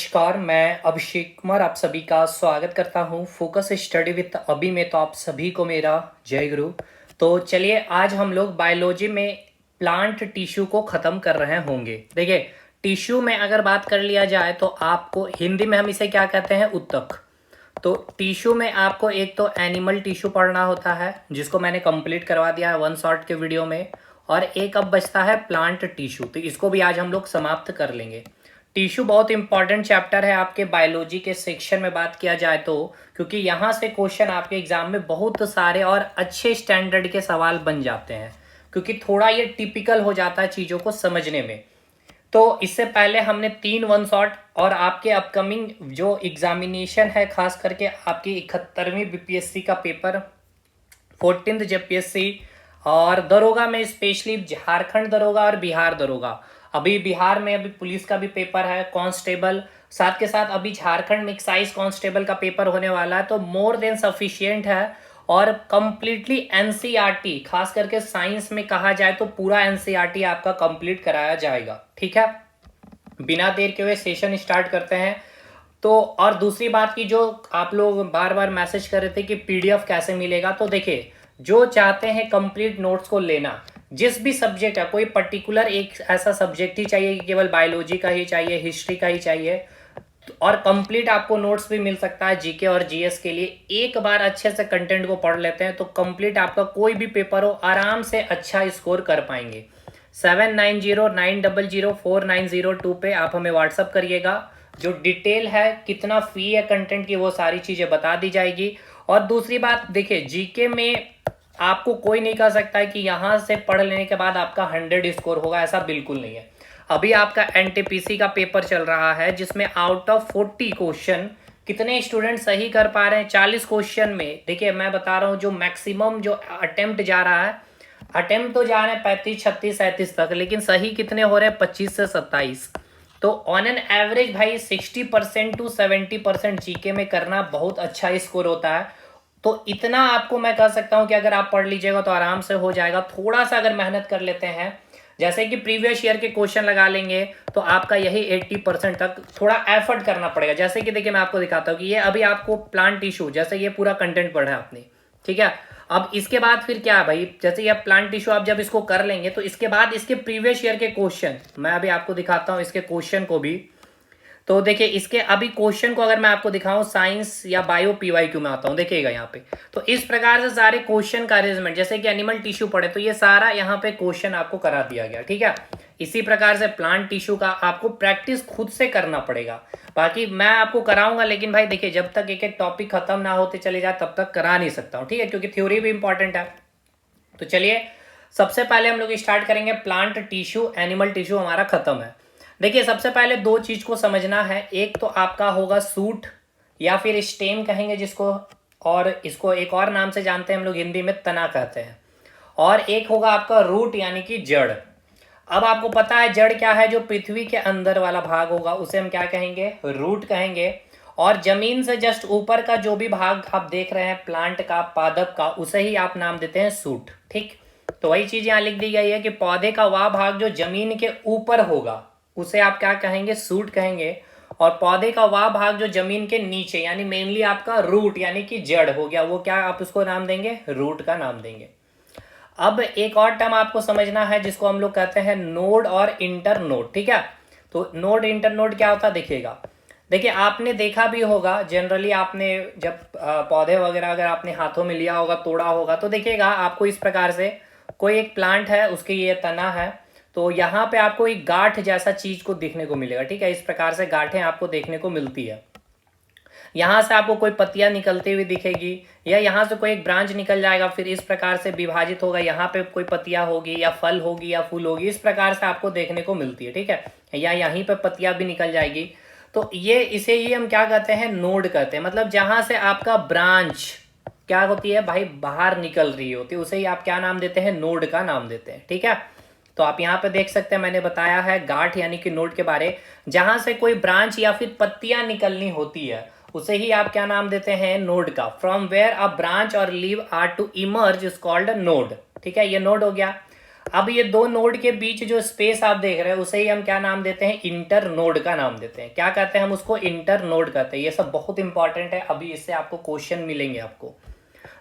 नमस्कार, मैं अभिषेक कुमार आप सभी का स्वागत करता हूं फोकस स्टडी विद अभी में। तो आप सभी को मेरा जय गुरु। तो चलिए आज हम लोग बायोलॉजी में प्लांट टिश्यू को ख़त्म कर रहे होंगे। देखिए, टिश्यू में अगर बात कर लिया जाए तो आपको हिंदी में हम इसे क्या कहते हैं, उत्तक। तो टिश्यू में आपको एक तो एनिमल टिश्यू पढ़ना होता है, जिसको मैंने कंप्लीट करवा दिया है वन शॉट के वीडियो में, और एक अब बचता है प्लांट टिश्यू। तो इसको भी आज हम लोग समाप्त कर लेंगे। टिश्यू बहुत इंपॉर्टेंट चैप्टर है आपके बायोलॉजी के सेक्शन में बात किया जाए तो, क्योंकि यहाँ से क्वेश्चन आपके एग्जाम में बहुत सारे और अच्छे स्टैंडर्ड के सवाल बन जाते हैं, क्योंकि थोड़ा ये टिपिकल हो जाता है चीज़ों को समझने में। तो इससे पहले हमने 3 वन शॉट और आपके अपकमिंग जो एग्जामिनेशन है, खास करके आपकी 71वीं बीपीएससी का पेपर, 14th जेपीएससी और दरोगा में, स्पेशली झारखंड दरोगा और बिहार दरोगा। अभी बिहार में अभी पुलिस का भी पेपर है, कांस्टेबल, साथ के साथ अभी झारखंड में एक्साइज कांस्टेबल का पेपर होने वाला है। तो मोर देन सफिशिएंट है और कंप्लीटली एनसीईआरटी, खास करके साइंस में कहा जाए तो पूरा एनसीईआरटी आपका कंप्लीट कराया जाएगा। ठीक है, बिना देर के हुए सेशन स्टार्ट करते हैं। तो और दूसरी बात की, जो आप लोग बार बार मैसेज कर रहे थे कि पीडीएफ कैसे मिलेगा, तो देखिए, जो चाहते हैं कंप्लीट नोट्स को लेना, जिस भी सब्जेक्ट है, कोई पर्टिकुलर एक ऐसा सब्जेक्ट ही चाहिए कि केवल बायोलॉजी का ही चाहिए, हिस्ट्री का ही चाहिए, और कंप्लीट आपको नोट्स भी मिल सकता है जीके और जीएस के लिए। एक बार अच्छे से कंटेंट को पढ़ लेते हैं तो कंप्लीट आपका कोई भी पेपर हो, आराम से अच्छा स्कोर कर पाएंगे। 7909004902 पे आप हमें व्हाट्सअप करिएगा। जो डिटेल है, कितना फी है कंटेंट की, वो सारी चीज़ें बता दी जाएगी। और दूसरी बात, देखिए, जीके में आपको कोई नहीं कह सकता है कि यहाँ से पढ़ लेने के बाद आपका 100 स्कोर होगा, ऐसा बिल्कुल नहीं है। अभी आपका एनटीपीसी का पेपर चल रहा है, जिसमें आउट ऑफ 40 क्वेश्चन कितने स्टूडेंट सही कर पा रहे हैं। 40 क्वेश्चन में देखिए, मैं बता रहा हूँ, जो मैक्सिमम जो अटेम्प्ट जा रहा है, अटेम्प्ट तो जा रहे हैं 35, 36, 37 तक, लेकिन सही कितने हो रहे हैं, 25 से 27। तो ऑन एन एवरेज भाई 60% टू 70% जीके में करना बहुत अच्छा स्कोर होता है। तो इतना आपको मैं कह सकता हूं कि अगर आप पढ़ लीजिएगा तो आराम से हो जाएगा। थोड़ा सा अगर मेहनत कर लेते हैं, जैसे कि प्रीवियस ईयर के क्वेश्चन लगा लेंगे, तो आपका यही 80% तक थोड़ा एफर्ट करना पड़ेगा। जैसे कि देखिए, मैं आपको दिखाता हूँ कि ये अभी आपको प्लांट टिश्यू, जैसे ये पूरा कंटेंट पढ़ा है आपने, ठीक है। अब इसके बाद फिर क्या है भाई, जैसे ये प्लांट टिश्यू आप जब इसको कर लेंगे, तो इसके बाद इसके प्रीवियस ईयर के क्वेश्चन मैं अभी आपको दिखाता हूँ, इसके क्वेश्चन को भी। तो देखिए, इसके अभी क्वेश्चन को अगर मैं आपको दिखाऊं, साइंस या बायो पीवाईक्यू में आता हूं, देखिएगा यहाँ पे। तो इस प्रकार से सारे क्वेश्चन का अरेंजमेंट, जैसे कि एनिमल टिश्यू पढ़े तो ये सारा यहाँ पे क्वेश्चन आपको करा दिया गया, ठीक है। इसी प्रकार से प्लांट टिश्यू का आपको प्रैक्टिस खुद से करना पड़ेगा। बाकी मैं आपको कराऊंगा, लेकिन भाई देखिए, जब तक एक एक टॉपिक खत्म ना होते चले जाए तब तक करा नहीं सकता हूँ, ठीक है, क्योंकि थ्योरी भी इंपॉर्टेंट है। तो चलिए, सबसे पहले हम लोग स्टार्ट करेंगे प्लांट टिश्यू। एनिमल टिश्यू हमारा खत्म है। देखिए, सबसे पहले दो चीज को समझना है। एक तो आपका होगा सूट या फिर स्टेम कहेंगे जिसको, और इसको एक और नाम से जानते हैं हम लोग, हिंदी में तना कहते हैं। और एक होगा आपका रूट यानी कि जड़। अब आपको पता है जड़ क्या है, जो पृथ्वी के अंदर वाला भाग होगा उसे हम क्या कहेंगे, रूट कहेंगे। और जमीन से जस्ट ऊपर का जो भी भाग आप देख रहे हैं, प्लांट का, पादप का, उसे ही आप नाम देते हैं सूट, ठीक। तो वही चीज यहाँ लिख दी गई है कि पौधे का वह भाग जो जमीन के ऊपर होगा उसे आप क्या कहेंगे, सूट कहेंगे। और पौधे का वह भाग जो जमीन के नीचे, यानी मेनली आपका रूट यानी कि जड़ हो गया, वो क्या आप उसको नाम देंगे, रूट का नाम देंगे। अब एक और टर्म आपको समझना है, जिसको हम लोग कहते हैं नोड और इंटर नोड, ठीक है। तो नोड इंटर नोड क्या होता है, देखिएगा। देखिए, आपने देखा भी होगा, जनरली आपने जब पौधे वगैरह अगर आपने हाथों में लिया होगा, तोड़ा होगा, तो देखिएगा आपको इस प्रकार से कोई एक प्लांट है, उसके ये तना है, तो यहाँ पे आपको एक गांठ जैसा चीज को देखने को मिलेगा, ठीक है। इस प्रकार से गांठें आपको देखने को मिलती है। यहाँ से आपको कोई पत्तियां निकलती हुई दिखेगी, या यहाँ से कोई एक ब्रांच निकल जाएगा, फिर इस प्रकार से विभाजित होगा, यहाँ पे कोई पत्तियां होगी या फल होगी या फूल होगी, इस प्रकार से आपको देखने को मिलती है, ठीक है। या यहीं पे पत्तियां भी निकल जाएगी। तो ये इसे ही हम क्या कहते हैं, नोड कहते हैं। मतलब जहां से आपका ब्रांच क्या होती है भाई, बाहर निकल रही होती है, उसे ही आप क्या नाम देते हैं, नोड का नाम देते हैं, ठीक है। तो आप यहाँ पे देख सकते हैं, मैंने बताया है गांठ यानी कि नोड के बारे। जहां से कोई ब्रांच या फिर पत्तियां निकलनी होती है उसे ही आप क्या नाम देते हैं, नोड का। फ्रॉम वेयर अ ब्रांच और leave are to emerge is called node, ठीक है, ये नोड हो गया। अब ये दो नोड के बीच जो स्पेस आप देख रहे हैं उसे ही हम क्या नाम देते हैं, इंटर नोड का नाम देते हैं। क्या कहते हैं हम उसको, इंटर नोड कहते हैं। ये सब बहुत इंपॉर्टेंट है, अभी इससे आपको क्वेश्चन मिलेंगे। आपको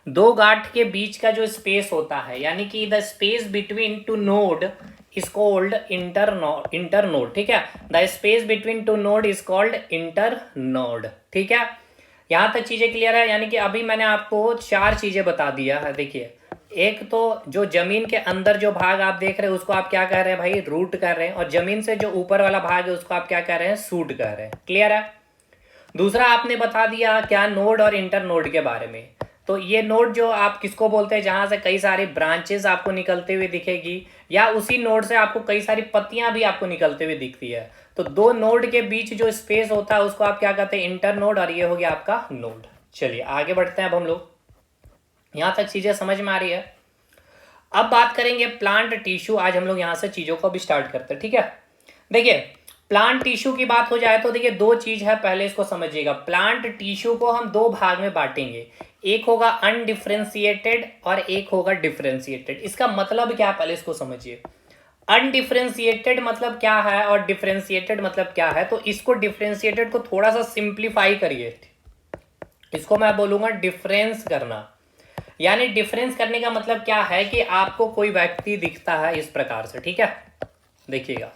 दो गांठ के बीच का जो स्पेस होता है, यानी कि the space between two node is called inter node, ठीक है। The space between two node is called inter node, ठीक है। यहां तक चीजें क्लियर है। यानी कि अभी मैंने आपको चार चीजें बता दिया है। देखिए, एक तो जो जमीन के अंदर जो भाग आप देख रहे हैं उसको आप क्या कह रहे हैं भाई, रूट कर रहे हैं। और जमीन से जो ऊपर वाला भाग है उसको आप क्या कह रहे हैं, सूट कह रहे हैं। क्लियर है। दूसरा आपने बता दिया क्या, नोड और इंटर नोड के बारे में। तो ये नोड जो आप किसको बोलते हैं, जहां से कई सारी ब्रांचेस आपको निकलते हुए दिखेगी, या उसी नोड से आपको कई सारी पत्तियां भी आपको निकलते हुए दिखती है। तो दो नोड के बीच जो स्पेस होता है उसको आप क्या कहते हैं, इंटर नोड। और ये हो गया आपका नोड। चलिए आगे बढ़ते हैं अब हम लोग। यहां तक चीजें समझ में आ रही है। अब बात करेंगे प्लांट टिश्यू। आज हम लोग यहां से चीजों को भी स्टार्ट करते हैं, ठीक है। देखिए, प्लांट टिश्यू की बात हो जाए तो देखिए दो चीज है, पहले इसको समझिएगा। प्लांट टिश्यू को हम दो भाग में बांटेंगे, एक होगा अनडिफरेंशिएटेड और एक होगा डिफरेंशिएटेड। इसका मतलब क्या है, पहले इसको समझिए। अनडिफरेंशिएटेड मतलब क्या है और डिफरेंशिएटेड मतलब क्या है। तो इसको डिफरेंशिएटेड को थोड़ा सा सिंप्लीफाई करिए, इसको मैं बोलूंगा डिफरेंस करना। यानी डिफरेंस करने का मतलब क्या है कि आपको कोई व्यक्ति दिखता है इस प्रकार से, ठीक है। देखिएगा,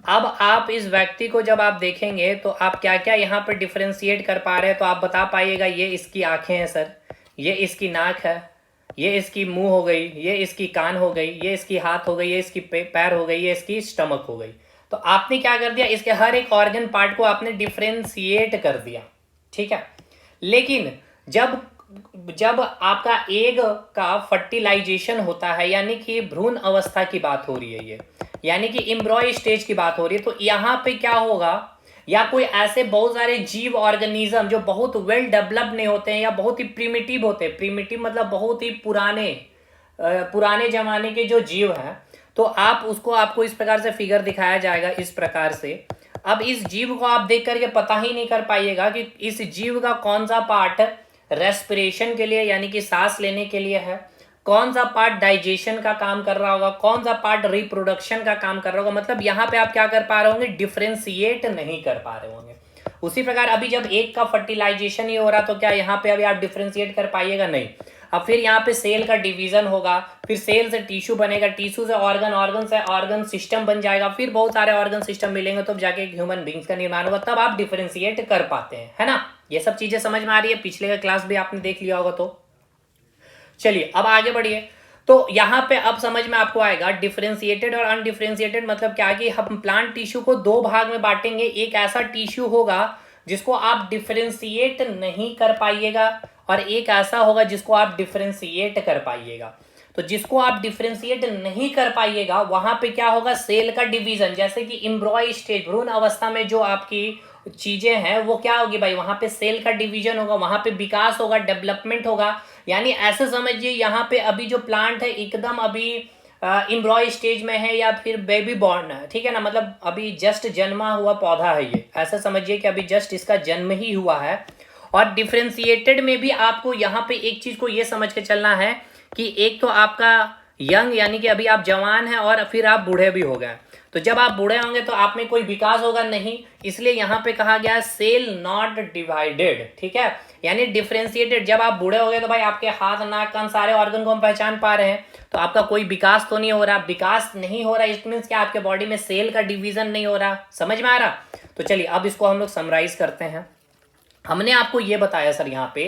अब आप इस व्यक्ति को जब आप देखेंगे तो आप क्या क्या यहाँ पर डिफरेंशिएट कर पा रहे हैं। तो आप बता पाइएगा, ये इसकी आंखें हैं सर, ये इसकी नाक है, ये इसकी मुंह हो गई, ये इसकी कान हो गई, ये इसकी हाथ हो गई, ये इसकी पैर हो गई, ये इसकी स्टमक हो गई। तो आपने क्या कर दिया, इसके हर एक ऑर्गन पार्ट को आपने डिफरेंशिएट कर दिया, ठीक है। लेकिन जब जब आपका एग का फर्टिलाइजेशन होता है, यानी कि भ्रूण अवस्था की बात हो रही है ये, यानी कि एम्ब्रॉय स्टेज की बात हो रही है, तो यहाँ पे क्या होगा, या कोई ऐसे बहुत सारे जीव ऑर्गेनिज्म जो बहुत वेल डेवलप्ड नहीं होते हैं या बहुत ही प्रिमिटिव होते हैं, प्रिमिटिव मतलब बहुत ही पुराने जमाने के जो जीव हैं, तो आप उसको आपको इस प्रकार से फिगर दिखाया जाएगा इस प्रकार से। अब इस जीव को आप देख करके पता ही नहीं कर पाइएगा कि इस जीव का कौन सा पार्ट रेस्पिरेशन के लिए यानी कि सांस लेने के लिए है, कौन सा पार्ट डाइजेशन का काम कर रहा होगा, कौन सा पार्ट रिप्रोडक्शन का काम कर रहा होगा। मतलब यहाँ पे आप क्या कर पा रहे होंगे, डिफरेंशिएट नहीं कर पा रहे होंगे। उसी प्रकार अभी जब एक का फर्टिलाइजेशन ही हो रहा तो क्या यहाँ पे अभी आप डिफरेंशिएट कर पाइएगा, नहीं। अब फिर यहाँ पे सेल का डिवीजन होगा, फिर सेल से टिश्यू बनेगा, टिश्यू से ऑर्गन, ऑर्गन से ऑर्गन सिस्टम बन जाएगा, फिर बहुत सारे ऑर्गन सिस्टम मिलेंगे तब जाके ह्यूमन बींग्स का निर्माण होगा, तब आप डिफरेंशिएट कर पाते हैं, है ना। ये सब चीजें समझ में आ रही है, पिछले का क्लास भी आपने देख लिया होगा। तो चलिए अब आगे बढ़िए। तो यहाँ पे अब समझ में आपको आएगा डिफरेंशिएटेड और अनडिफरेंशिएटेड मतलब क्या, कि हम प्लांट टिश्यू को दो भाग में बांटेंगे। एक ऐसा टिश्यू होगा जिसको आप डिफरेंशिएट नहीं कर पाइएगा, और एक ऐसा होगा जिसको आप डिफरेंशिएट कर पाइएगा। तो जिसको आप डिफरेंशिएट नहीं कर पाइएगा वहां पे क्या होगा, सेल का डिवीजन। जैसे कि एम्ब्रॉय स्टेज, भ्रूण अवस्था में जो आपकी चीजें हैं वो क्या होगी भाई, वहां पे सेल का डिवीजन होगा, वहां पे विकास होगा, डेवलपमेंट होगा। यानी ऐसे समझिए यहाँ पे अभी जो प्लांट है एकदम अभी एम्ब्रॉय स्टेज में है या फिर बेबी बॉर्न है, ठीक है ना। मतलब अभी जस्ट जन्मा हुआ पौधा है ये, ऐसा समझिए कि अभी जस्ट इसका जन्म ही हुआ है। और डिफरेंशिएटेड में भी आपको यहाँ पे एक चीज को ये समझ के चलना है कि एक तो आपका यंग यानी कि अभी आप जवान हैं और फिर आप बूढ़े भी हो गए। तो जब आप बूढ़े होंगे तो आप में कोई विकास होगा नहीं, इसलिए यहाँ पे कहा गया सेल नॉट डिवाइडेड, ठीक है। यानी डिफरेंशिएटेड, जब आप बूढ़े हो गए तो भाई आपके हाथ, नाक, कान सारे ऑर्गन को हम पहचान पा रहे हैं, तो आपका कोई विकास तो नहीं हो रहा। विकास नहीं हो रहा इट मीन्स क्या, आपके बॉडी में सेल का डिवीजन नहीं हो रहा। समझ में आ रहा। तो चलिए अब इसको हम लोग समराइज करते हैं। हमने आपको ये बताया सर, यहाँ पे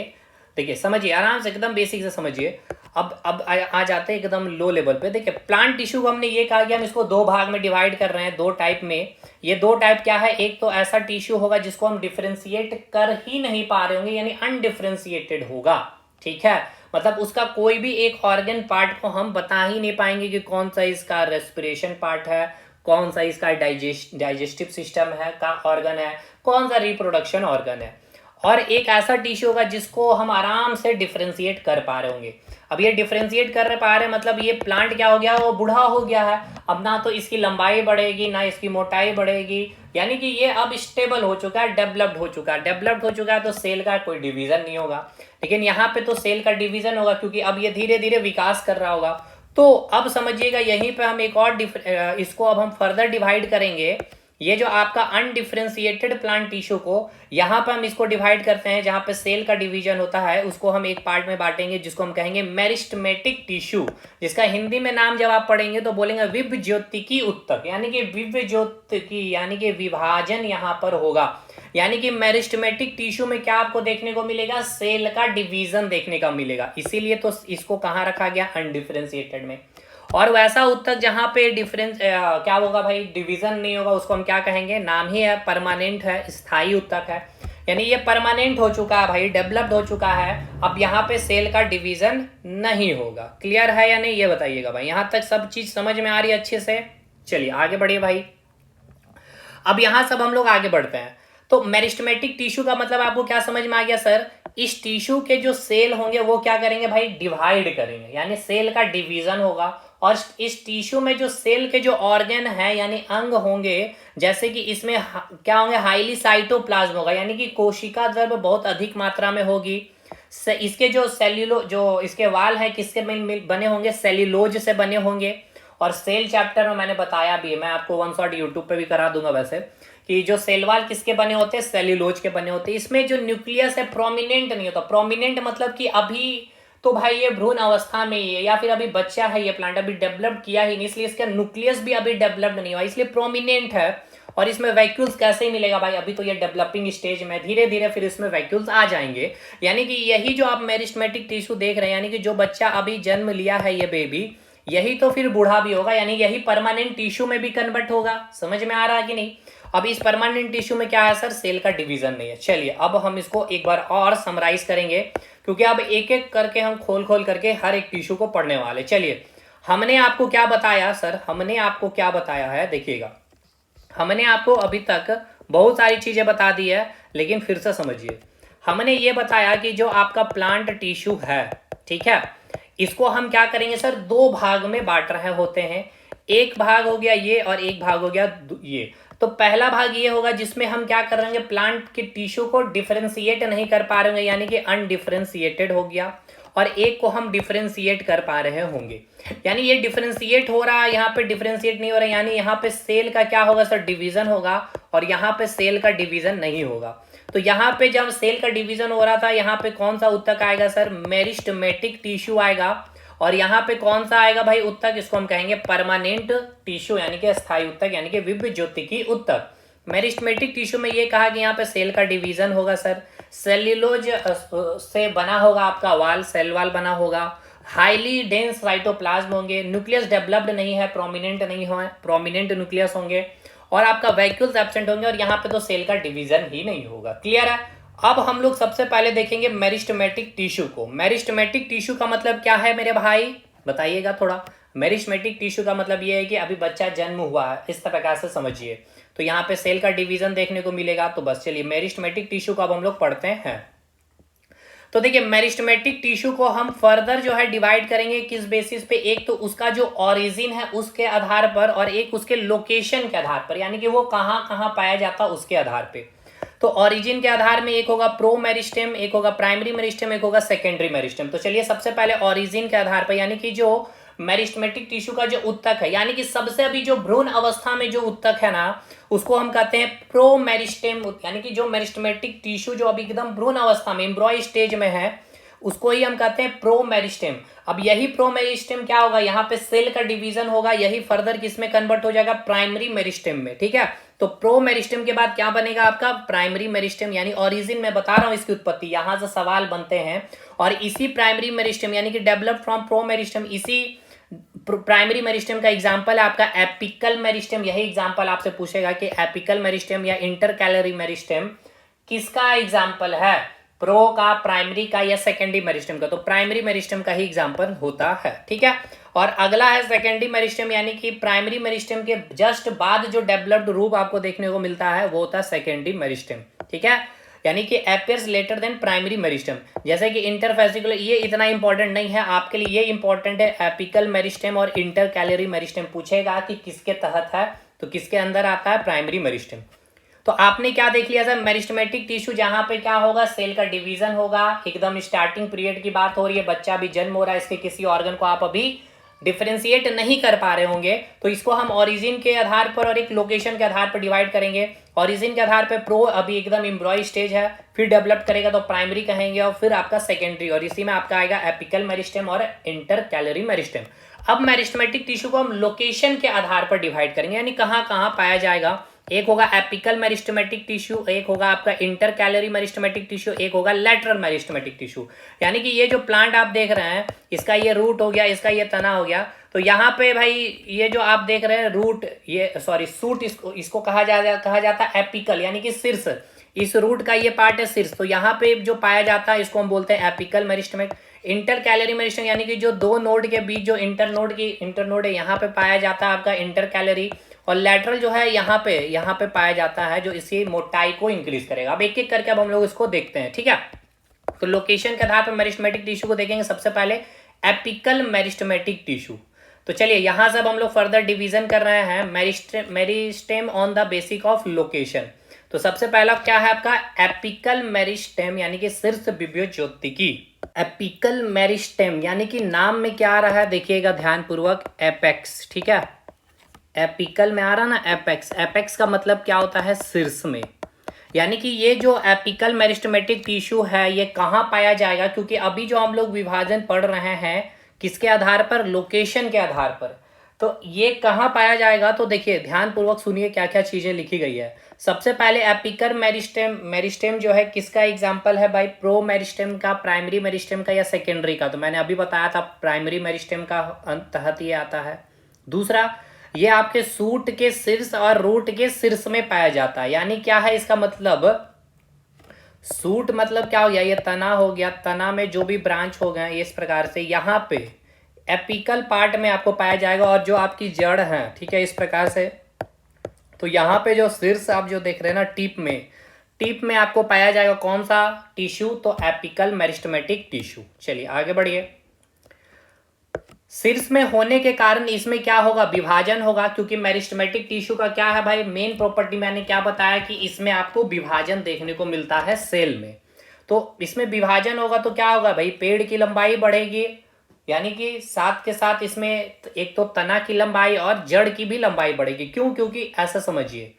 देखिए समझिए आराम से, एकदम बेसिक से समझिए। अब आ जाते हैं एकदम लो लेवल पे। देखिए प्लांट टिश्यू को हमने ये कहा कि हम इसको दो भाग में डिवाइड कर रहे हैं, दो टाइप में। ये दो टाइप क्या है, एक तो ऐसा टिश्यू होगा जिसको हम डिफरेंशिएट कर ही नहीं पा रहे होंगे, यानी अनडिफरेंशिएटेड होगा, ठीक है। मतलब उसका कोई भी एक ऑर्गन पार्ट को हम बता ही नहीं पाएंगे कि कौन सा इसका रेस्पिरेशन पार्ट है, कौन सा इसका डाइजेस्टिव सिस्टम है का ऑर्गन है, कौन सा रिप्रोडक्शन ऑर्गन है। और एक ऐसा टिश्यू होगा जिसको हम आराम से डिफरेंशिएट कर पा रहे होंगे। अब ये डिफरेंशिएट कर पा रहे हैं मतलब ये प्लांट क्या हो गया, वो बूढ़ा हो गया है। अब ना तो इसकी लंबाई बढ़ेगी ना इसकी मोटाई बढ़ेगी, यानी कि ये अब स्टेबल हो चुका है, डेवलप्ड हो चुका है। डेवलप्ड हो चुका है तो सेल का कोई डिवीजन नहीं होगा। लेकिन यहाँ पे तो सेल का डिवीजन होगा क्योंकि अब ये धीरे धीरे विकास कर रहा होगा। तो अब समझिएगा यहीं पे हम एक और इसको अब हम फर्दर डिवाइड करेंगे। ये जो आपका अनडिफरेंशिएटेड प्लांट टिश्यू को यहाँ पे हम इसको डिवाइड करते हैं, जहाँ पे सेल का डिवीजन होता है उसको हम एक पार्ट में बांटेंगे जिसको हम कहेंगे मेरिस्टेमेटिक टिश्यू, जिसका हिंदी में नाम जब आप पढ़ेंगे तो बोलेंगे विभज्योतिकी उत्तक, यानी कि विभज्योतिकी यानी कि विभाजन यहाँ पर होगा। यानी कि मेरिस्टेमेटिक टिश्यू में क्या आपको देखने को मिलेगा, सेल का डिवीजन देखने का मिलेगा, इसीलिए तो इसको कहाँ रखा गया, अनडिफरेंशिएटेड में। और वैसा उत्तक जहां पे डिफरेंस क्या होगा भाई, डिवीजन नहीं होगा, उसको हम क्या कहेंगे, नाम ही है परमानेंट है, स्थायी उत्तक है। यानी ये परमानेंट हो चुका है भाई, डेवलप्ड हो चुका है, अब यहाँ पे सेल का डिवीजन नहीं होगा। क्लियर है या नहीं, ये बताइएगा भाई। यहां तक सब चीज समझ में आ रही है अच्छे से? चलिए आगे बढ़िए भाई। अब यहां सब हम लोग आगे बढ़ते हैं। तो मेरिस्टेमेटिक टिश्यू का मतलब आपको क्या समझ में आ गया सर, इस टिश्यू के जो सेल होंगे वो क्या करेंगे भाई, डिवाइड करेंगे, यानी सेल का डिवीजन होगा। और इस टिश्यू में जो सेल के जो ऑर्गन है यानी अंग होंगे, जैसे कि इसमें क्या होंगे, हाईली साइटोप्लाज्म होगा, यानी कि कोशिका द्रव्य बहुत अधिक मात्रा में होगी। इसके जो सेल्यूलो जो इसके वाल है किसके बने होंगे, सेल्यूलोज से बने होंगे। और सेल चैप्टर में मैंने बताया भी है, मैं आपको वन शॉट यूट्यूब पे भी करा दूंगा वैसे, कि जो सेल वाल किसके बने होते हैं, सेल्यूलोज के बने होते हैं। इसमें जो न्यूक्लियस है प्रोमिनेंट नहीं होता। प्रोमिनेंट मतलब कि अभी तो भाई ये भ्रूण अवस्था में ही है, या फिर अभी बच्चा है, ये प्लांट अभी डेवलप किया ही नहीं, इसलिए इसका न्यूक्लियस भी अभी डेवलप्ड नहीं हुआ, इसलिए प्रोमिनेंट है। और इसमें वैक्यूल्स कैसे ही मिलेगा भाई, अभी तो ये डेवलपिंग स्टेज में, धीरे धीरे फिर इसमें वैक्यूल्स आ जाएंगे। यानी कि यही जो आप मेरिस्टेमेटिक टिश्यू देख रहे हैं, यानी कि जो बच्चा अभी जन्म लिया है ये बेबी, यही तो फिर बूढ़ा भी होगा, यानी यही परमानेंट टिश्यू में भी कन्वर्ट होगा। समझ में आ रहा है कि नहीं? अब इस परमानेंट टिश्यू में क्या है सर, सेल का डिवीजन नहीं है। चलिए अब हम इसको एक बार और समराइज करेंगे, क्योंकि अब एक एक करके हम खोल खोल करके हर एक टिश्यू को पढ़ने वाले। चलिए हमने आपको क्या बताया सर, हमने आपको क्या बताया है, देखिएगा हमने आपको अभी तक बहुत सारी चीजें बता दी है, लेकिन फिर से समझिए। हमने ये बताया कि जो आपका प्लांट टिश्यू है, ठीक है, इसको हम क्या करेंगे सर, दो भाग में बांट रहे होते हैं। एक भाग हो गया ये और एक भाग हो गया ये। तो पहला भाग ये होगा जिसमें हम क्या कर रहे हैं, प्लांट के टिश्यू को डिफरेंशिएट नहीं कर पा रहे होंगे, यानी कि अनडिफरेंशिएटेड हो गया। और एक को हम डिफरेंशिएट कर पा रहे होंगे, यानी ये डिफरेंशिएट हो रहा है, यहाँ पे डिफरेंशिएट नहीं हो रहा है, यानी यहाँ पे सेल का क्या होगा सर, डिवीजन होगा, और यहाँ पे सेल का डिवीजन नहीं होगा। तो यहाँ पे जब सेल का डिवीजन हो रहा था, यहाँ पे कौन सा उत्तक आएगा सर, मेरिस्टेमेटिक टिश्यू आएगा। और यहाँ पे कौन सा आएगा भाई उत्तक, इसको हम कहेंगे परमानेंट टिश्यू, यानी कि स्थायी उत्तक, यानी कि विभज्योतिकी उत्तक। मेरिस्टेमेटिक टिश्यू में ये कहा कि यहाँ पे सेल का डिवीजन होगा सर, सेल्यूलोज से बना होगा आपका वाल, सेल वाल बना होगा, हाईली डेंस साइटोप्लाज्म होंगे, न्यूक्लियस डेवलप्ड नहीं है, प्रोमिनेंट नहीं है, प्रोमिनेंट न्यूक्लियस होंगे, और आपका वैक्यूल्स एब्सेंट होंगे, और यहाँ पे तो सेल का डिवीजन ही नहीं होगा। क्लियर है? अब हम लोग सबसे पहले देखेंगे मेरिस्टेमेटिक टिश्यू को। मेरिस्टेमेटिक टिश्यू का मतलब क्या है मेरे भाई, बताइएगा थोड़ा। मेरिस्टेमेटिक टिश्यू का मतलब ये है कि अभी बच्चा जन्म हुआ है, इस प्रकार से समझिए। तो यहाँ पे सेल का डिवीजन देखने को मिलेगा। तो बस चलिए मेरिस्टेमेटिक टिश्यू को अब हम लोग पढ़ते हैं। तो देखिए मेरिस्टेमेटिक टिश्यू को हम फर्दर जो है डिवाइड करेंगे किस बेसिस पे, एक तो उसका जो ओरिजिन है उसके आधार पर, और एक उसके लोकेशन के आधार पर, यानी कि वो कहाँ कहाँ पाया जाता है उसके आधार पे। तो ओरिजिन के आधार में एक होगा प्रो मेरिस्टेम, एक होगा प्राइमरी मेरिस्टेम, एक होगा सेकेंडरी मेरिस्टेम। तो चलिए सबसे पहले ओरिजिन के आधार पर, यानी कि जो मेरिस्टेमेटिक टिश्यू का जो उत्तक है, यानी कि सबसे अभी जो भ्रूण अवस्था में जो उत्तक है ना, उसको हम कहते हैं प्रो मेरिस्टेम, यानी कि जो मेरिस्टेमेटिक टिश्यू जो अभी एकदम भ्रूण अवस्था में एम्ब्रॉय स्टेज में है, उसको ही हम कहते हैं प्रो मेरिस्टेम। अब यही प्रो मेरिस्टेम क्या होगा, यहाँ पे सेल का डिवीजन होगा, यही फर्दर किसमें कन्वर्ट हो जाएगा, प्राइमरी मेरिस्टेम में। ठीक है, तो प्रो मेरिस्टेम के बाद क्या बनेगा आपका, प्राइमरी मेरिस्टेम, यानी ओरिजिन में बता रहा हूं इसकी उत्पत्ति, यहां से सवाल बनते हैं। और इसी प्राइमरी मेरिस्टेम यानी कि डेवलप फ्रॉम प्रो मेरिस्टेम, इसी प्राइमरी मेरिस्टेम का एग्जांपल है आपका एपिकल मेरिस्टेम। यही एग्जांपल आपसे पूछेगा कि एपिकल मेरिस्टेम या इंटरकैलरी मेरिस्टेम किसका एग्जांपल है, प्रो का, प्राइमरी का, या सेकेंडरी मेरिस्टेम का। तो प्राइमरी मेरिस्टेम का ही एग्जांपल होता है। ठीक है, और अगला है सेकेंडरी मेरिस्टेम, यानी कि प्राइमरी मेरिस्टेम के जस्ट बाद जो डेवलप्ड रूप आपको देखने को मिलता है वो होता है सेकेंडरी मेरिस्टेम। ठीक है, यानी कि appears later than primary meristem. जैसे कि इंटरफेसिकुलर, ये इतना इंपॉर्टेंट नहीं है आपके लिए, ये इंपॉर्टेंट है एपिकल मेरिस्टेम और इंटरकैलरी मेरिस्टेम। पूछेगा कि किसके तहत है, तो किसके अंदर आता है, प्राइमरी मेरिस्टेम। तो आपने क्या देख लिया सर, मेरिस्टेमेटिक टिश्यू जहां पे क्या होगा, सेल का डिवीजन होगा, एकदम स्टार्टिंग पीरियड की बात हो रही है, बच्चा भी जन्म हो रहा है, इसके किसी ऑर्गन को आप अभी डिफरेंशिएट नहीं कर पा रहे होंगे, तो इसको हम ओरिजिन के आधार पर और एक लोकेशन के आधार पर डिवाइड करेंगे। ओरिजिन के आधार पर प्रो अभी एकदम एम्ब्रॉय स्टेज है, फिर डेवलप करेगा तो प्राइमरी कहेंगे, और फिर आपका सेकेंडरी, और इसी में आपका आएगा एपिकल मेरिस्टेम और इंटर कैलरी मेरिस्टेम। अब मेरिस्टेमेटिक टिश्यू को हम लोकेशन के आधार पर डिवाइड करेंगे, यानी कहाँ कहाँ पाया जाएगा। एक होगा एपिकल मेरिस्टेमेटिक टिश्यू, एक होगा आपका इंटर कैलरी मेरिस्टेमेटिक टिश्यू, एक होगा लेटरल मेरिस्टेमेटिक टिश्यू। यानी कि ये जो प्लांट आप देख रहे हैं, इसका ये रूट हो गया, इसका ये तना हो गया, तो यहाँ पे भाई ये जो आप देख रहे हैं रूट, ये सॉरी सूट, इसको कहा जाता है एपिकल, यानी कि शीर्ष। इस रूट का ये पार्ट है शीर्ष, तो यहाँ पे जो पाया जाता है इसको हम बोलते हैं apical meristematic. Inter calorie meristem यानी कि जो दो नोड के बीच जो इंटर नोड है, यहाँ पे पाया जाता है आपका इंटर कैलरी, और लेटरल जो है यहाँ पे पाया जाता है, जो इसी मोटाई को इंक्रीज करेगा। अब एक एक करके अब हम लोग इसको देखते हैं, ठीक है। तो लोकेशन के आधार पर मेरिस्टेमेटिक टिश्यू को देखेंगे। सबसे पहले एपिकल मेरिस्टेमेटिक टिश्यू। तो चलिए यहाँ से अब हम लोग फर्दर डिवीजन कर रहे हैं meristem on the basic of location. तो सबसे पहला क्या है आपका एपिकल मेरिस्टेम, यानी कि शीर्ष विभ्योज्योतिकी। एपिकल मेरिस्टेम यानी कि नाम में क्या आ रहा है, देखिएगा ध्यान पूर्वक, एपेक्स, ठीक है। एपिकल में आ रहा ना एपेक्स, एपेक्स का मतलब क्या होता है, शीर्ष में। यानी कि ये जो एपिकल मेरिस्टेमेटिक टिश्यू है ये कहाँ पाया जाएगा, क्योंकि अभी जो हम लोग विभाजन पढ़ रहे हैं किसके आधार पर, लोकेशन के आधार पर। तो ये कहाँ पाया जाएगा, तो देखिए ध्यान पूर्वक सुनिए क्या क्या चीजें लिखी गई है। सबसे पहले एपिकल मेरिस्टेम जो है किसका एग्जांपल है भाई, प्रो मेरिस्टेम का, प्राइमरी मेरिस्टेम का, या सेकेंडरी का। तो मैंने अभी बताया था प्राइमरी मेरिस्टेम का तहत ये आता है। दूसरा, ये आपके सूट के शीर्ष और रूट के शीर्ष में पाया जाता है। यानी क्या है इसका मतलब, सूट मतलब क्या हो गया, ये तना हो गया, तना में जो भी ब्रांच हो गए इस प्रकार से यहाँ पे एपिकल पार्ट में आपको पाया जाएगा, और जो आपकी जड़ है, ठीक है, इस प्रकार से। तो यहाँ पे जो शीर्ष आप जो देख रहे हैं ना, टिप में आपको पाया जाएगा कौन सा टिश्यू, तो एपिकल मेरिस्टेमेटिक टिश्यू। चलिए आगे बढ़िए। शीर्ष में होने के कारण इसमें क्या होगा, विभाजन होगा, क्योंकि मेरिस्टेमेटिक टिश्यू का क्या है भाई, मेन प्रॉपर्टी मैंने क्या बताया कि इसमें आपको विभाजन देखने को मिलता है सेल में। तो इसमें विभाजन होगा तो क्या होगा भाई, पेड़ की लंबाई बढ़ेगी, यानी कि साथ के साथ इसमें एक तो तना की लंबाई और जड़ की भी लंबाई बढ़ेगी। क्यों, क्योंकि ऐसा समझिए